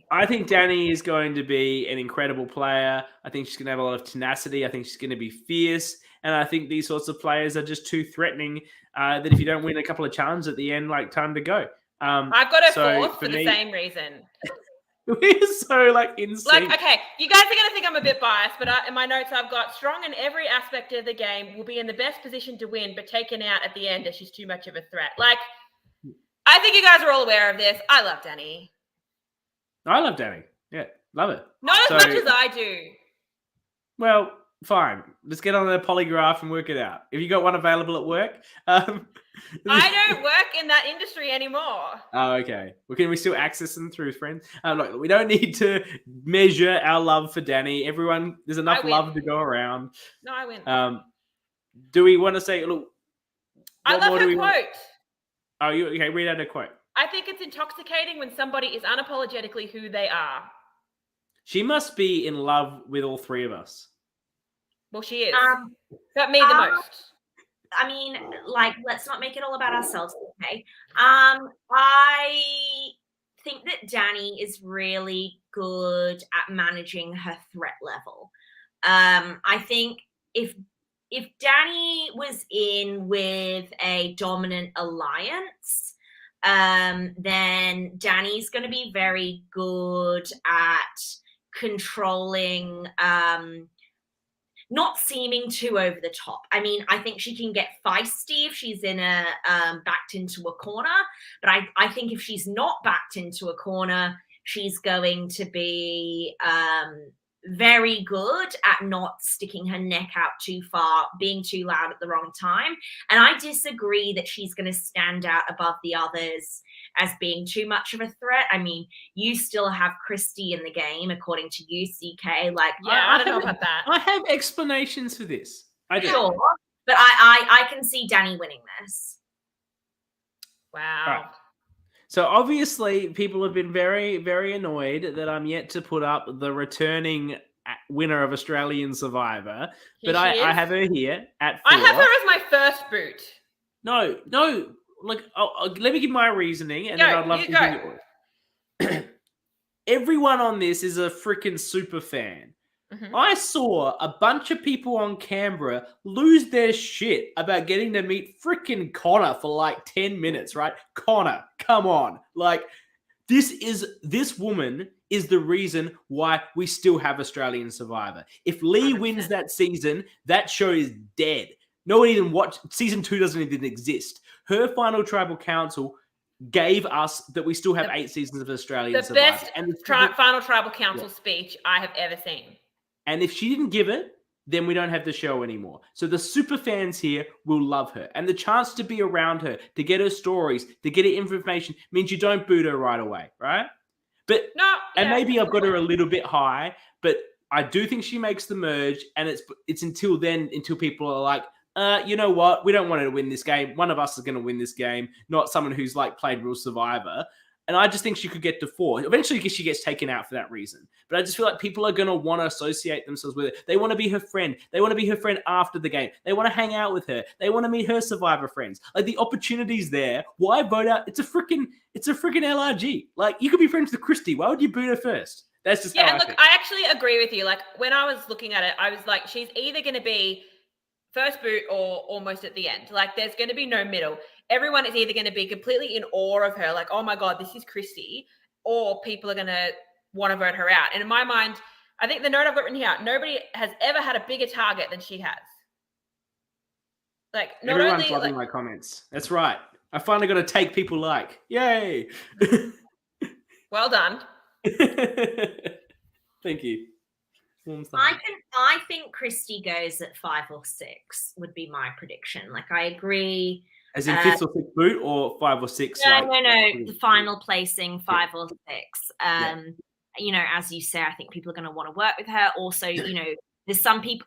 I think Danny is going to be an incredible player. I think she's going to have a lot of tenacity. I think she's going to be fierce. And I think these sorts of players are just too threatening that if you don't win a couple of challenges at the end, like, time to go. I've got a fourth for the same reason. We're so, like, in sync. Like, okay, you guys are going to think I'm a bit biased, but in my notes I've got strong in every aspect of the game, will be in the best position to win, but taken out at the end as she's too much of a threat. Like, I think you guys are all aware of this. I love Danny. I love Danny. Yeah, love it. Not as much as I do. Well, fine. Let's get on the polygraph and work it out. Have you got one available at work? I don't work in that industry anymore. Oh, okay. Well, can we still access them through friends? Look, we don't need to measure our love for Danny. Everyone, there's enough love to go around. No, I win. Do we want to say, look, I love her quote. Oh, okay? Read out a quote. I think it's intoxicating when somebody is unapologetically who they are. She must be in love with all three of us. Well, she is. But me the most. I mean, like, let's not make it all about ourselves, okay? I think that Danny is really good at managing her threat level. I think if Danny was in with a dominant alliance, then Danny's going to be very good at controlling, not seeming too over the top. I mean, I think she can get feisty if she's in a backed into a corner, but I think if she's not backed into a corner, she's going to be very good at not sticking her neck out too far, being too loud at the wrong time. And I disagree that she's going to stand out above the others as being too much of a threat. I mean, you still have Christy in the game, according to you, CK. Like, yeah, I don't know about that. I have explanations for this. I do. Sure, but I can see Danny winning this. Wow. Right. So obviously, people have been very, very annoyed that I'm yet to put up the returning winner of Australian Survivor. But I have her here at 4. I have her as my first boot. No. Like, let me give my reasoning, and then I'd love to hear yours. Everyone on this is a freaking super fan. Mm-hmm. I saw a bunch of people on Canberra lose their shit about getting to meet freaking Connor for like 10 minutes, right? Connor, come on. Like, this woman is the reason why we still have Australian Survivor. If Lee 100%. Wins that season, that show is dead. No one even watched. Season 2 doesn't even exist. Her final tribal council gave us that we still have 8 seasons of Australian Survivor. The best final tribal council speech I have ever seen. And if she didn't give it, then we don't have the show anymore. So the super fans here will love her. And the chance to be around her, to get her stories, to get her information, means you don't boot her right away, right? But maybe I've got her a little bit high, but I do think she makes the merge, and it's until then, until people are like, you know what? We don't want her to win this game. One of us is going to win this game, not someone who's like played Real Survivor. And I just think she could get to 4. Eventually, she gets taken out for that reason. But I just feel like people are going to want to associate themselves with her. They want to be her friend. They want to be her friend after the game. They want to hang out with her. They want to meet her Survivor friends. Like, the opportunity's there. Why vote out? It's a freaking LRG. Like, you could be friends with Christy. Why would you boot her first? That's just how I think. I actually agree with you. Like, when I was looking at it, I was like, she's either going to be first boot or almost at the end. Like, there's going to be no middle. everyone is either going to be completely in awe of her, like, oh my God, this is Christy, or people are going to want to vote her out. And in my mind, I think the note I've got written here, nobody has ever had a bigger target than she has. Like, not Everyone's only loving my comments. That's right. I finally got to take people like. Yay. well done. Thank you. I think Christy goes at 5 or 6 would be my prediction. Like, I agree. As in 5th or 6th boot, or 5 or 6? No. The final placing, 5 or 6. You know, as you say, I think people are going to want to work with her. Also, you know, there's some people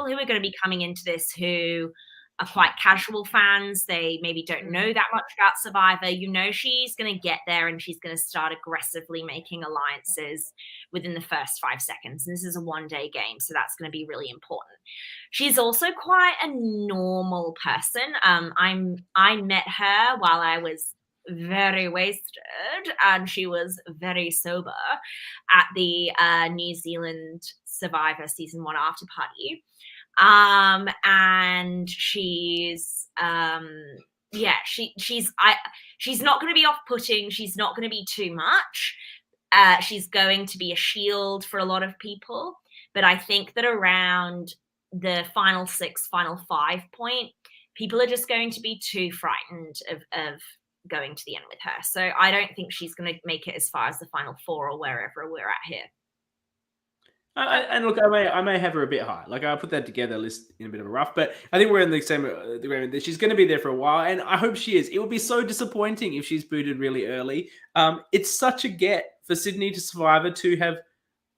who are going to be coming into this who are quite casual fans. They maybe don't know that much about Survivor. You know, she's going to get there and she's going to start aggressively making alliances within the first 5 seconds. And this is a one-day game, so that's going to be really important. She's also quite a normal person. I met her while I was very wasted and she was very sober at the New Zealand Survivor season 1 after party. And she's she's not going to be off-putting. She's not going to be too much. She's going to be a shield for a lot of people. But I think that around the final 6, final 5 point, people are just going to be too frightened of going to the end with her. So I don't think she's going to make it as far as the final 4 or wherever we're at here. And look, I may have her a bit high. Like, I'll put that together list in a bit of a rough, but I think we're in the same agreement that she's going to be there for a while, and I hope she is. It would be so disappointing if she's booted really early. It's such a get for Sydney to Survivor to have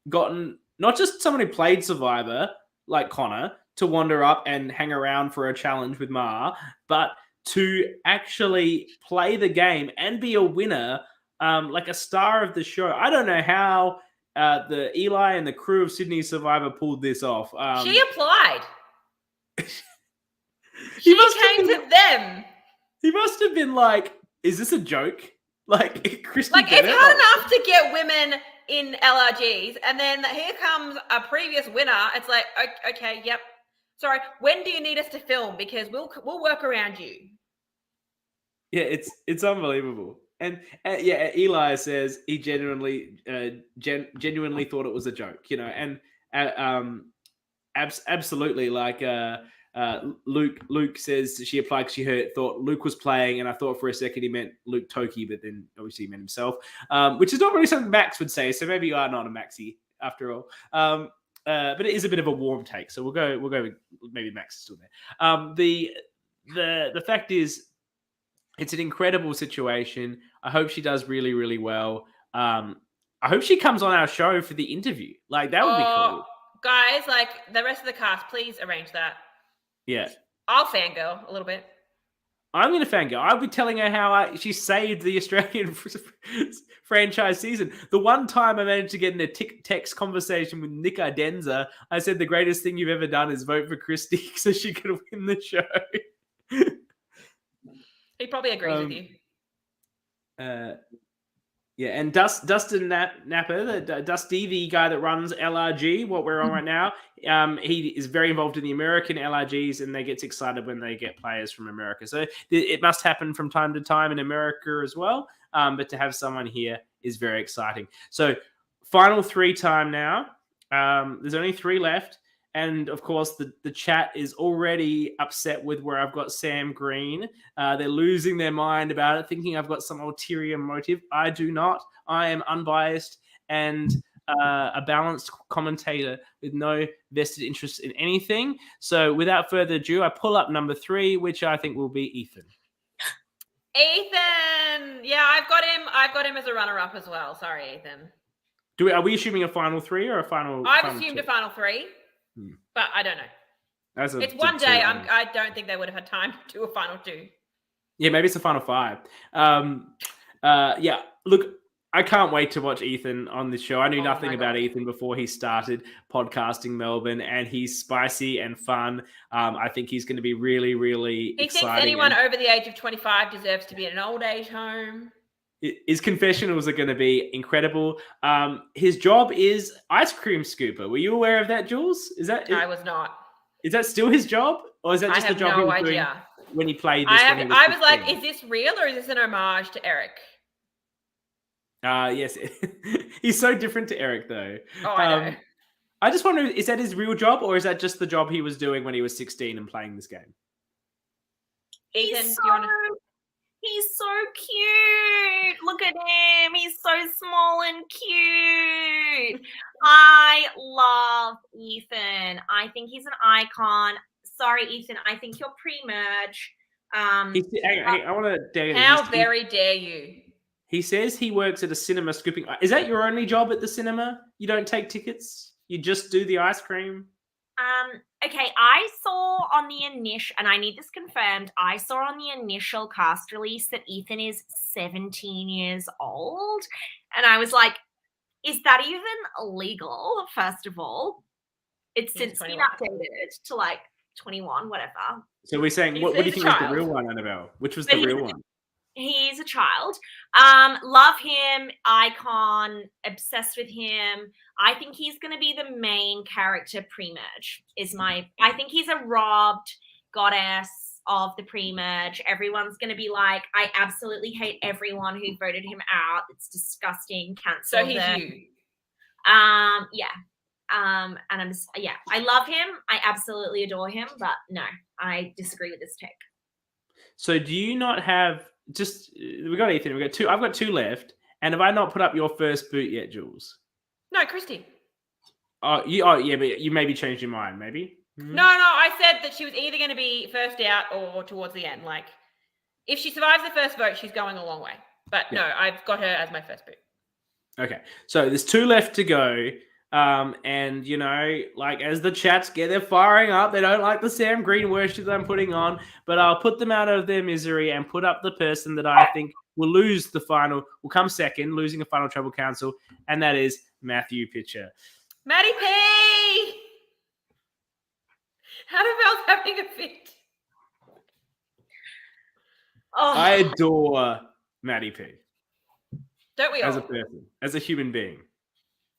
gotten not just someone who played Survivor like Connor to wander up and hang around for a challenge with Ma, but to actually play the game and be a winner, like a star of the show. I don't know how the Eli and the crew of Sydney Survivor pulled this off. She applied. She came to them. He must have been like, is this a joke? Like, Christy, like, it's hard enough to get women in LRGs, and then here comes a previous winner. It's like, okay, yep. Sorry, when do you need us to film? Because we'll work around you. Yeah, it's unbelievable. And yeah, Eli says he genuinely thought it was a joke, you know, and absolutely, like Luke says she applied because she thought Luke was playing, and I thought for a second he meant Luke Toki, but then obviously he meant himself, which is not really something Max would say. So maybe you are not a Maxi after all. But it is a bit of a warm take, so we'll go with maybe Max is still there. The fact is, it's an incredible situation. I hope she does really, really well. I hope she comes on our show for the interview. Like, that would be cool. Guys, like, the rest of the cast, please arrange that. Yeah. I'll fangirl a little bit. I'm going to fangirl. I'll be telling her how she saved the Australian franchise season. The one time I managed to get in a text conversation with Nick Idenza, I said the greatest thing you've ever done is vote for Christy so she could win the show. He probably agrees with you. Yeah, and Dustin Napper, Dusty, the guy that runs LRG, what we're on right now, he is very involved in the American LRGs, and they get excited when they get players from America. So it must happen from time to time in America as well, but to have someone here is very exciting. So final 3 time now. There's only 3 left. And, of course, the chat is already upset with where I've got Sam Green. They're losing their mind about it, thinking I've got some ulterior motive. I do not. I am unbiased and a balanced commentator with no vested interest in anything. So, without further ado, I pull up number 3, which I think will be Ethan. Ethan! Yeah, I've got him as a runner-up as well. Sorry, Ethan. Are we assuming a final 3 or a final? I've assumed 2? A final 3. But I don't know. It's one day. I don't think they would have had time to do a final 2. Yeah, maybe it's a final 5. Yeah, look, I can't wait to watch Ethan on this show. I knew nothing about Ethan before he started podcasting Melbourne, and he's spicy and fun. I think he's going to be really, really exciting. He thinks anyone over the age of 25 deserves to be in an old age home. His confessionals are going to be incredible. His job is ice cream scooper. Were you aware of that, Jules? I was not. Is that still his job, or is that just the job he was doing when he played this. I was like, is this real or is this an homage to Eric? Yes. He's so different to Eric, though. Oh, I know. I just wonder, is that his real job, or is that just the job he was doing when he was 16 and playing this game? Ethan, He's do you want to? He's so cute. Look at him. He's so small and cute. I love Ethan. I think he's an icon. Sorry, Ethan. I think you're pre-merge. I want to. How very dare you? He says he works at a cinema scooping. Is that your only job at the cinema? You don't take tickets? You just do the ice cream? Okay, I saw on the initial, and I need this confirmed, I saw on the initial cast release that Ethan is 17 years old. And I was like, is that even legal, first of all? It's since been updated to like 21, whatever. So we're saying, what do you think is the real one, Annabelle? Which was the real one? He's a child. Love him, icon, obsessed with him. I think he's going to be the main character pre-merge. I think he's a robbed goddess of the pre-merge. Everyone's going to be like, I absolutely hate everyone who voted him out. It's disgusting. Cancel. So he's you. Yeah. And I love him. I absolutely adore him. But no, I disagree with this take. So do you not have? We got Ethan. We got two. I've got two left. And have I not put up your first boot yet, Jules? No, Christy. Oh yeah, but you maybe changed your mind, maybe. No. I said that she was either going to be first out or towards the end. Like, if she survives the first vote, she's going a long way. But yeah. No, I've got her as my first boot. Okay, so there's two left to go. And you know, like as the chats they're firing up. They don't like the Sam Green worship I'm putting on, but I'll put them out of their misery and put up the person that I think will lose the final, will come second, losing a final treble council, and that is Matthew Pitcher. Maddie P! Annabelle's having a fit. Oh. I adore Maddie P. Don't we all? As a person, as a human being.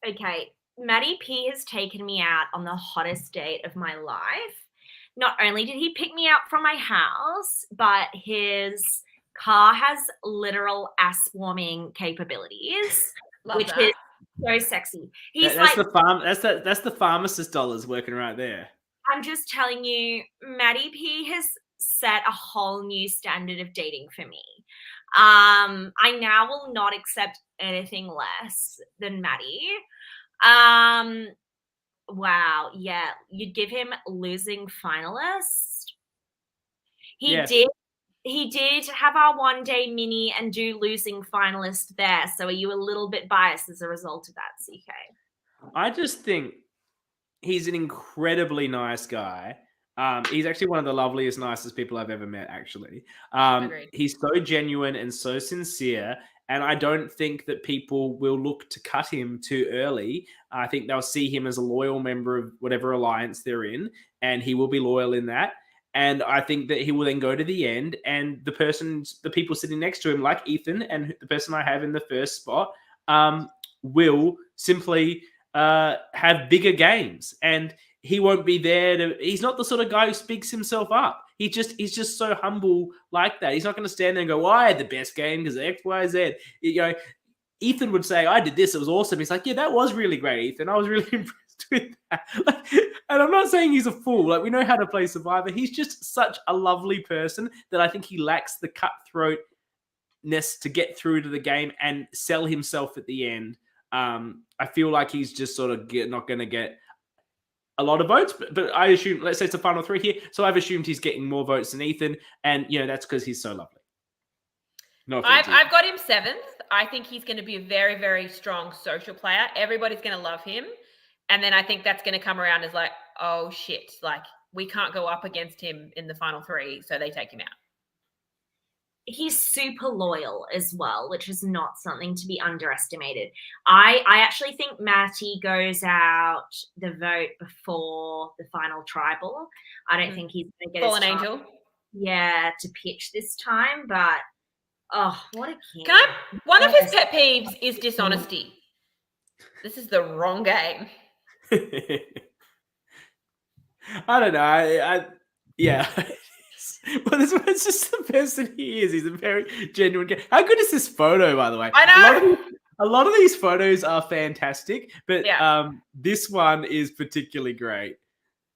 Okay. Maddie P has taken me out on the hottest date of my life. Not only did he pick me up from my house, but his car has literal ass warming capabilities, which is so sexy. That's the pharmacist dollars working right there. I'm just telling you, Maddie P has set a whole new standard of dating for me. I now will not accept anything less than Maddie. Wow, yeah, you'd give him losing finalist. He did have our one day mini and do losing finalist there. So are you a little bit biased as a result of that, CK? I just think he's an incredibly nice guy. He's actually one of the loveliest, nicest people I've ever met, actually. He's so genuine and so sincere. And I don't think that people will look to cut him too early. I think they'll see him as a loyal member of whatever alliance they're in, and he will be loyal in that. And I think that he will then go to the end, and the people sitting next to him, like Ethan and the person I have in the first spot, will simply have bigger games. And he won't be there he's not the sort of guy who speaks himself up. He's just so humble like that. He's not going to stand there and go, well, I had the best game because X, Y, Z. You know, Ethan would say, I did this. It was awesome. He's like, yeah, that was really great, Ethan. I was really impressed with that. And I'm not saying he's a fool. Like, we know how to play Survivor. He's just such a lovely person that I think he lacks the cutthroatness to get through to the game and sell himself at the end. I feel like he's just sort of not going to get a lot of votes, but I assume, let's say it's a final three here. So I've assumed he's getting more votes than Ethan. And, you know, that's because he's so lovely. No offense, I've got him 7th. I think he's going to be a very, very strong social player. Everybody's going to love him. And then I think that's going to come around as like, oh shit, like we can't go up against him in the final 3. So they take him out. He's super loyal as well, which is not something to be underestimated. I actually think Matty goes out the vote before the final tribal. I don't think he's going to get Fallen Angel. Yeah, to pitch this time, but oh, what a king. One of his pet peeves is dishonesty. This is the wrong game. I don't know. Yeah. Well, this one's just the person he is. He's a very genuine guy. How good is this photo, by the way? I know. A lot of these photos are fantastic, but Yeah. this one is particularly great.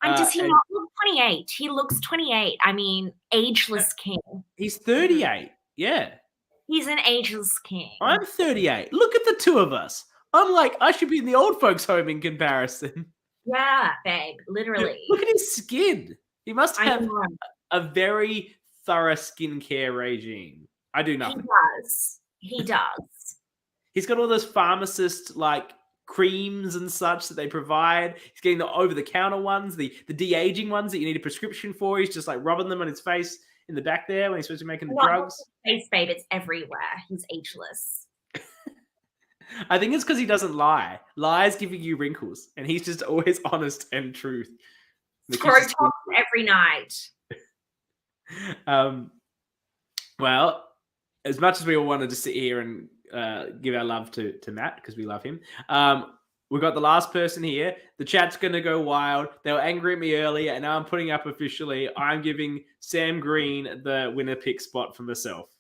And does he not look 28? He looks 28. I mean, ageless king. He's 38. Yeah. He's an ageless king. I'm 38. Look at the two of us. I'm like, I should be in the old folks' home in comparison. Yeah, babe, literally. Look at his skin. He must I have know. a very thorough skincare regime. I do nothing. He does. He's got all those pharmacist like creams and such that they provide. He's getting the over-the-counter ones, the de-aging ones that you need a prescription for. He's just like rubbing them on his face in the back there when he's supposed to be making the drugs. Face, babe, it's everywhere. He's ageless. I think it's because he doesn't lie. Lies giving you wrinkles, and he's just always honest and truth. Scrotox every night. Well, as much as we all wanted to sit here and give our love to Matt because we love him, we've got the last person here. The chat's going to go wild. They were angry at me earlier, and now I'm putting up officially. I'm giving Sam Green the winner pick spot for myself.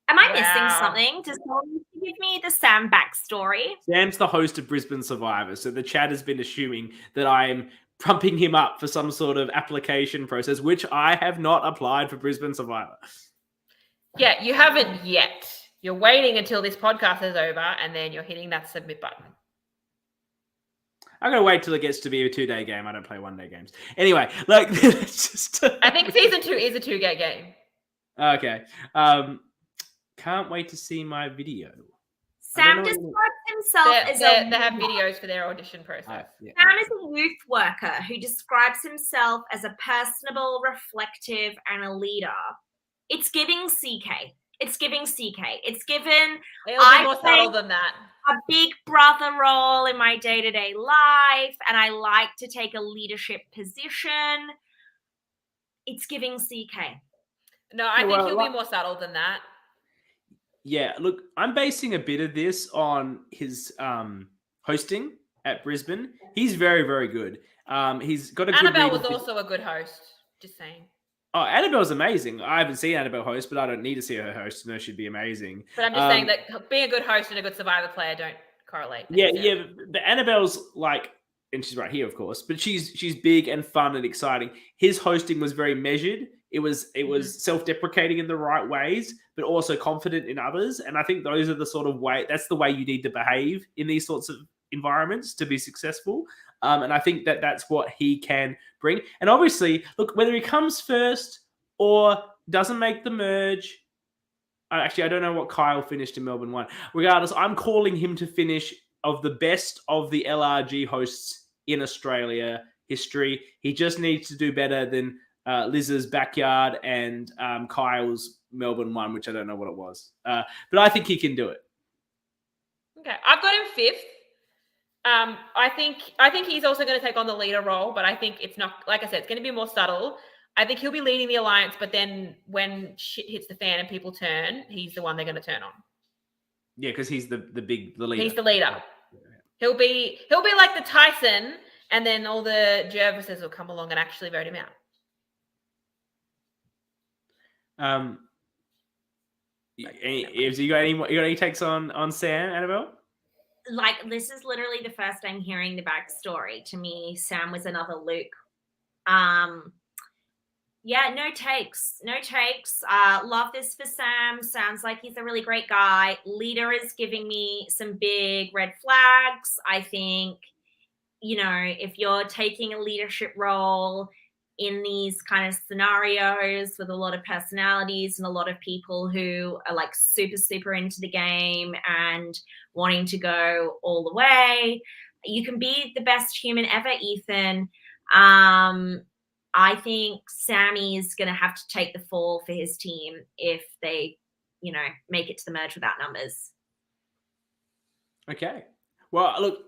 Am I missing something? Does someone give me the Sam backstory? Sam's the host of Brisbane Survivor, so the chat has been assuming that I'm pumping him up for some sort of application process, which I have not applied for Brisbane Survivor. Yeah, you haven't yet. You're waiting until this podcast is over, and then you're hitting that submit button. I'm going to wait till it gets to be a 2-day game. I don't play 1-day games. Anyway, like, it's just... I think season 2 is a 2-day game. Okay. Can't wait to see my video. Sam describes himself as they have videos for their audition process. Sam is a youth worker who describes himself as a personable, reflective, and a leader. It's giving CK. It's giving CK. It's given... It'll be more subtle than that. A big brother role in my day-to-day life, and I like to take a leadership position. It's giving CK. No, I think he'll be more subtle than that. Yeah, look, I'm basing a bit of this on his hosting at Brisbane. He's very, very good. He's got a good... Annabel was also a good host, just saying. Oh, Annabel's amazing. I haven't seen Annabel host, but I don't need to see her host to know she'd be amazing. But I'm just saying that being a good host and a good Survivor player don't correlate. Yeah, but Annabel's like, and she's right here, of course, but she's big and fun and exciting. His hosting was very measured. It was self-deprecating in the right ways, but also confident in others. And I think those are the sort of that's the way you need to behave in these sorts of environments to be successful. And I think that's what he can bring. And obviously, look, whether he comes first or doesn't make the merge, actually, I don't know what Kyle finished in Melbourne 1. Regardless, I'm calling him to finish of the best of the LRG hosts in Australia history. He just needs to do better than Liz's Backyard and Kyle's Melbourne 1, which I don't know what it was. But I think he can do it. Okay, I've got him 5th. I think he's also going to take on the leader role, but I think it's not, like I said, it's going to be more subtle. I think he'll be leading the alliance, but then when shit hits the fan and people turn, he's the one they're going to turn on. Yeah, because he's the leader. He's the leader. He'll be like the Tyson, and then all the Jervises will come along and actually vote him out. Have you got any takes on Sam, Annabel? Like, this is literally the first I'm hearing the backstory. To me, Sam was another Luke. Yeah, no takes. Love this for Sam. Sounds like he's a really great guy. Leader is giving me some big red flags. I think, if you're taking a leadership role in these kind of scenarios with a lot of personalities and a lot of people who are like super, super into the game and wanting to go all the way, you can be the best human ever, Ethan. I think Sammy is going to have to take the fall for his team if they, make it to the merge without numbers. Okay. Well, look,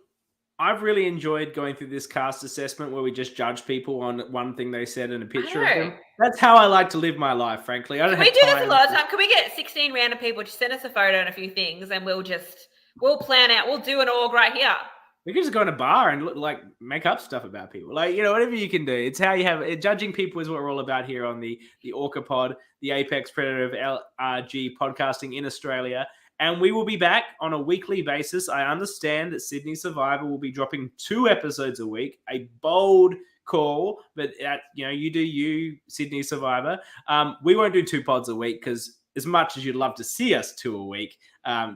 I've really enjoyed going through this cast assessment where we just judge people on one thing they said and a picture of them. That's how I like to live my life, frankly. Can we do this a lot of time? Can we get 16 random people to send us a photo and a few things, and we'll plan out. We'll do an org right here. We could just go in a bar and make up stuff about people. Whatever you can do. It's how you have judging people is what we're all about here on the Orca Pod, the apex predator of LRG podcasting in Australia. And we will be back on a weekly basis. I understand that Sydney Survivor will be dropping 2 episodes a week, a bold call, but you do you, Sydney Survivor. We won't do 2 pods a week because as much as you'd love to see us 2 a week,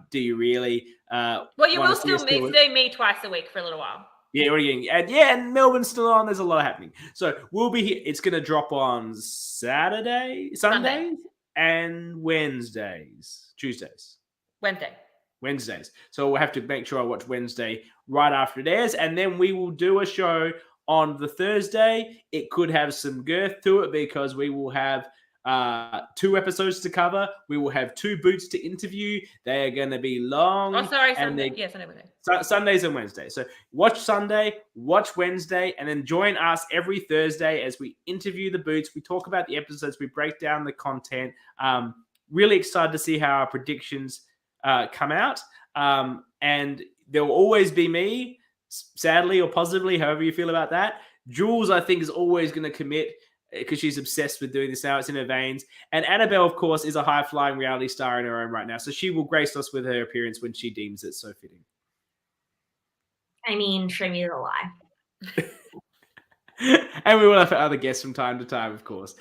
do you really? Well, you will still see me twice a week for a little while. Yeah, what are you getting? And Melbourne's still on. There's a lot happening. So we'll be here. It's going to drop on Sundays, and Tuesdays. Wednesdays. So we'll have to make sure I watch Wednesday right after it airs. And then we will do a show on the Thursday. It could have some girth to it because we will have 2 episodes to cover. We will have 2 boots to interview. They are going to be long. Oh, sorry, Sunday. Yeah, Sunday, Wednesday. Sundays and Wednesdays. So watch Sunday, watch Wednesday, and then join us every Thursday as we interview the boots. We talk about the episodes. We break down the content. Really excited to see how our predictions come out. And there will always be me, sadly or positively, however you feel about that. Jules, I think, is always going to commit because she's obsessed with doing this now. It's in her veins. And Annabel, of course, is a high-flying reality star in her own right now. So she will grace us with her appearance when she deems it so fitting. I mean, show me the lie. And we will have other guests from time to time, of course,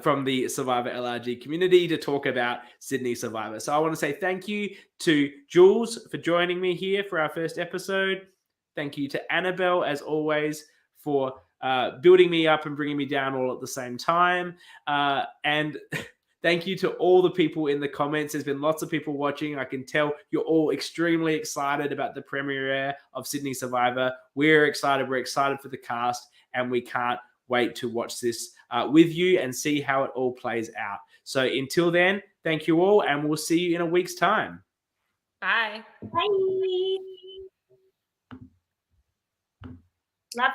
from the Survivor LRG community to talk about Sydney Survivor. So I want to say thank you to Jules for joining me here for our first episode. Thank you to Annabel, as always, for building me up and bringing me down all at the same time. And thank you to all the people in the comments. There's been lots of people watching. I can tell you're all extremely excited about the premiere of Sydney Survivor. We're excited. We're excited for the cast, and we can't wait to watch this with you and see how it all plays out. So until then, thank you all, and we'll see you in a week's time. Bye. Bye. Love you.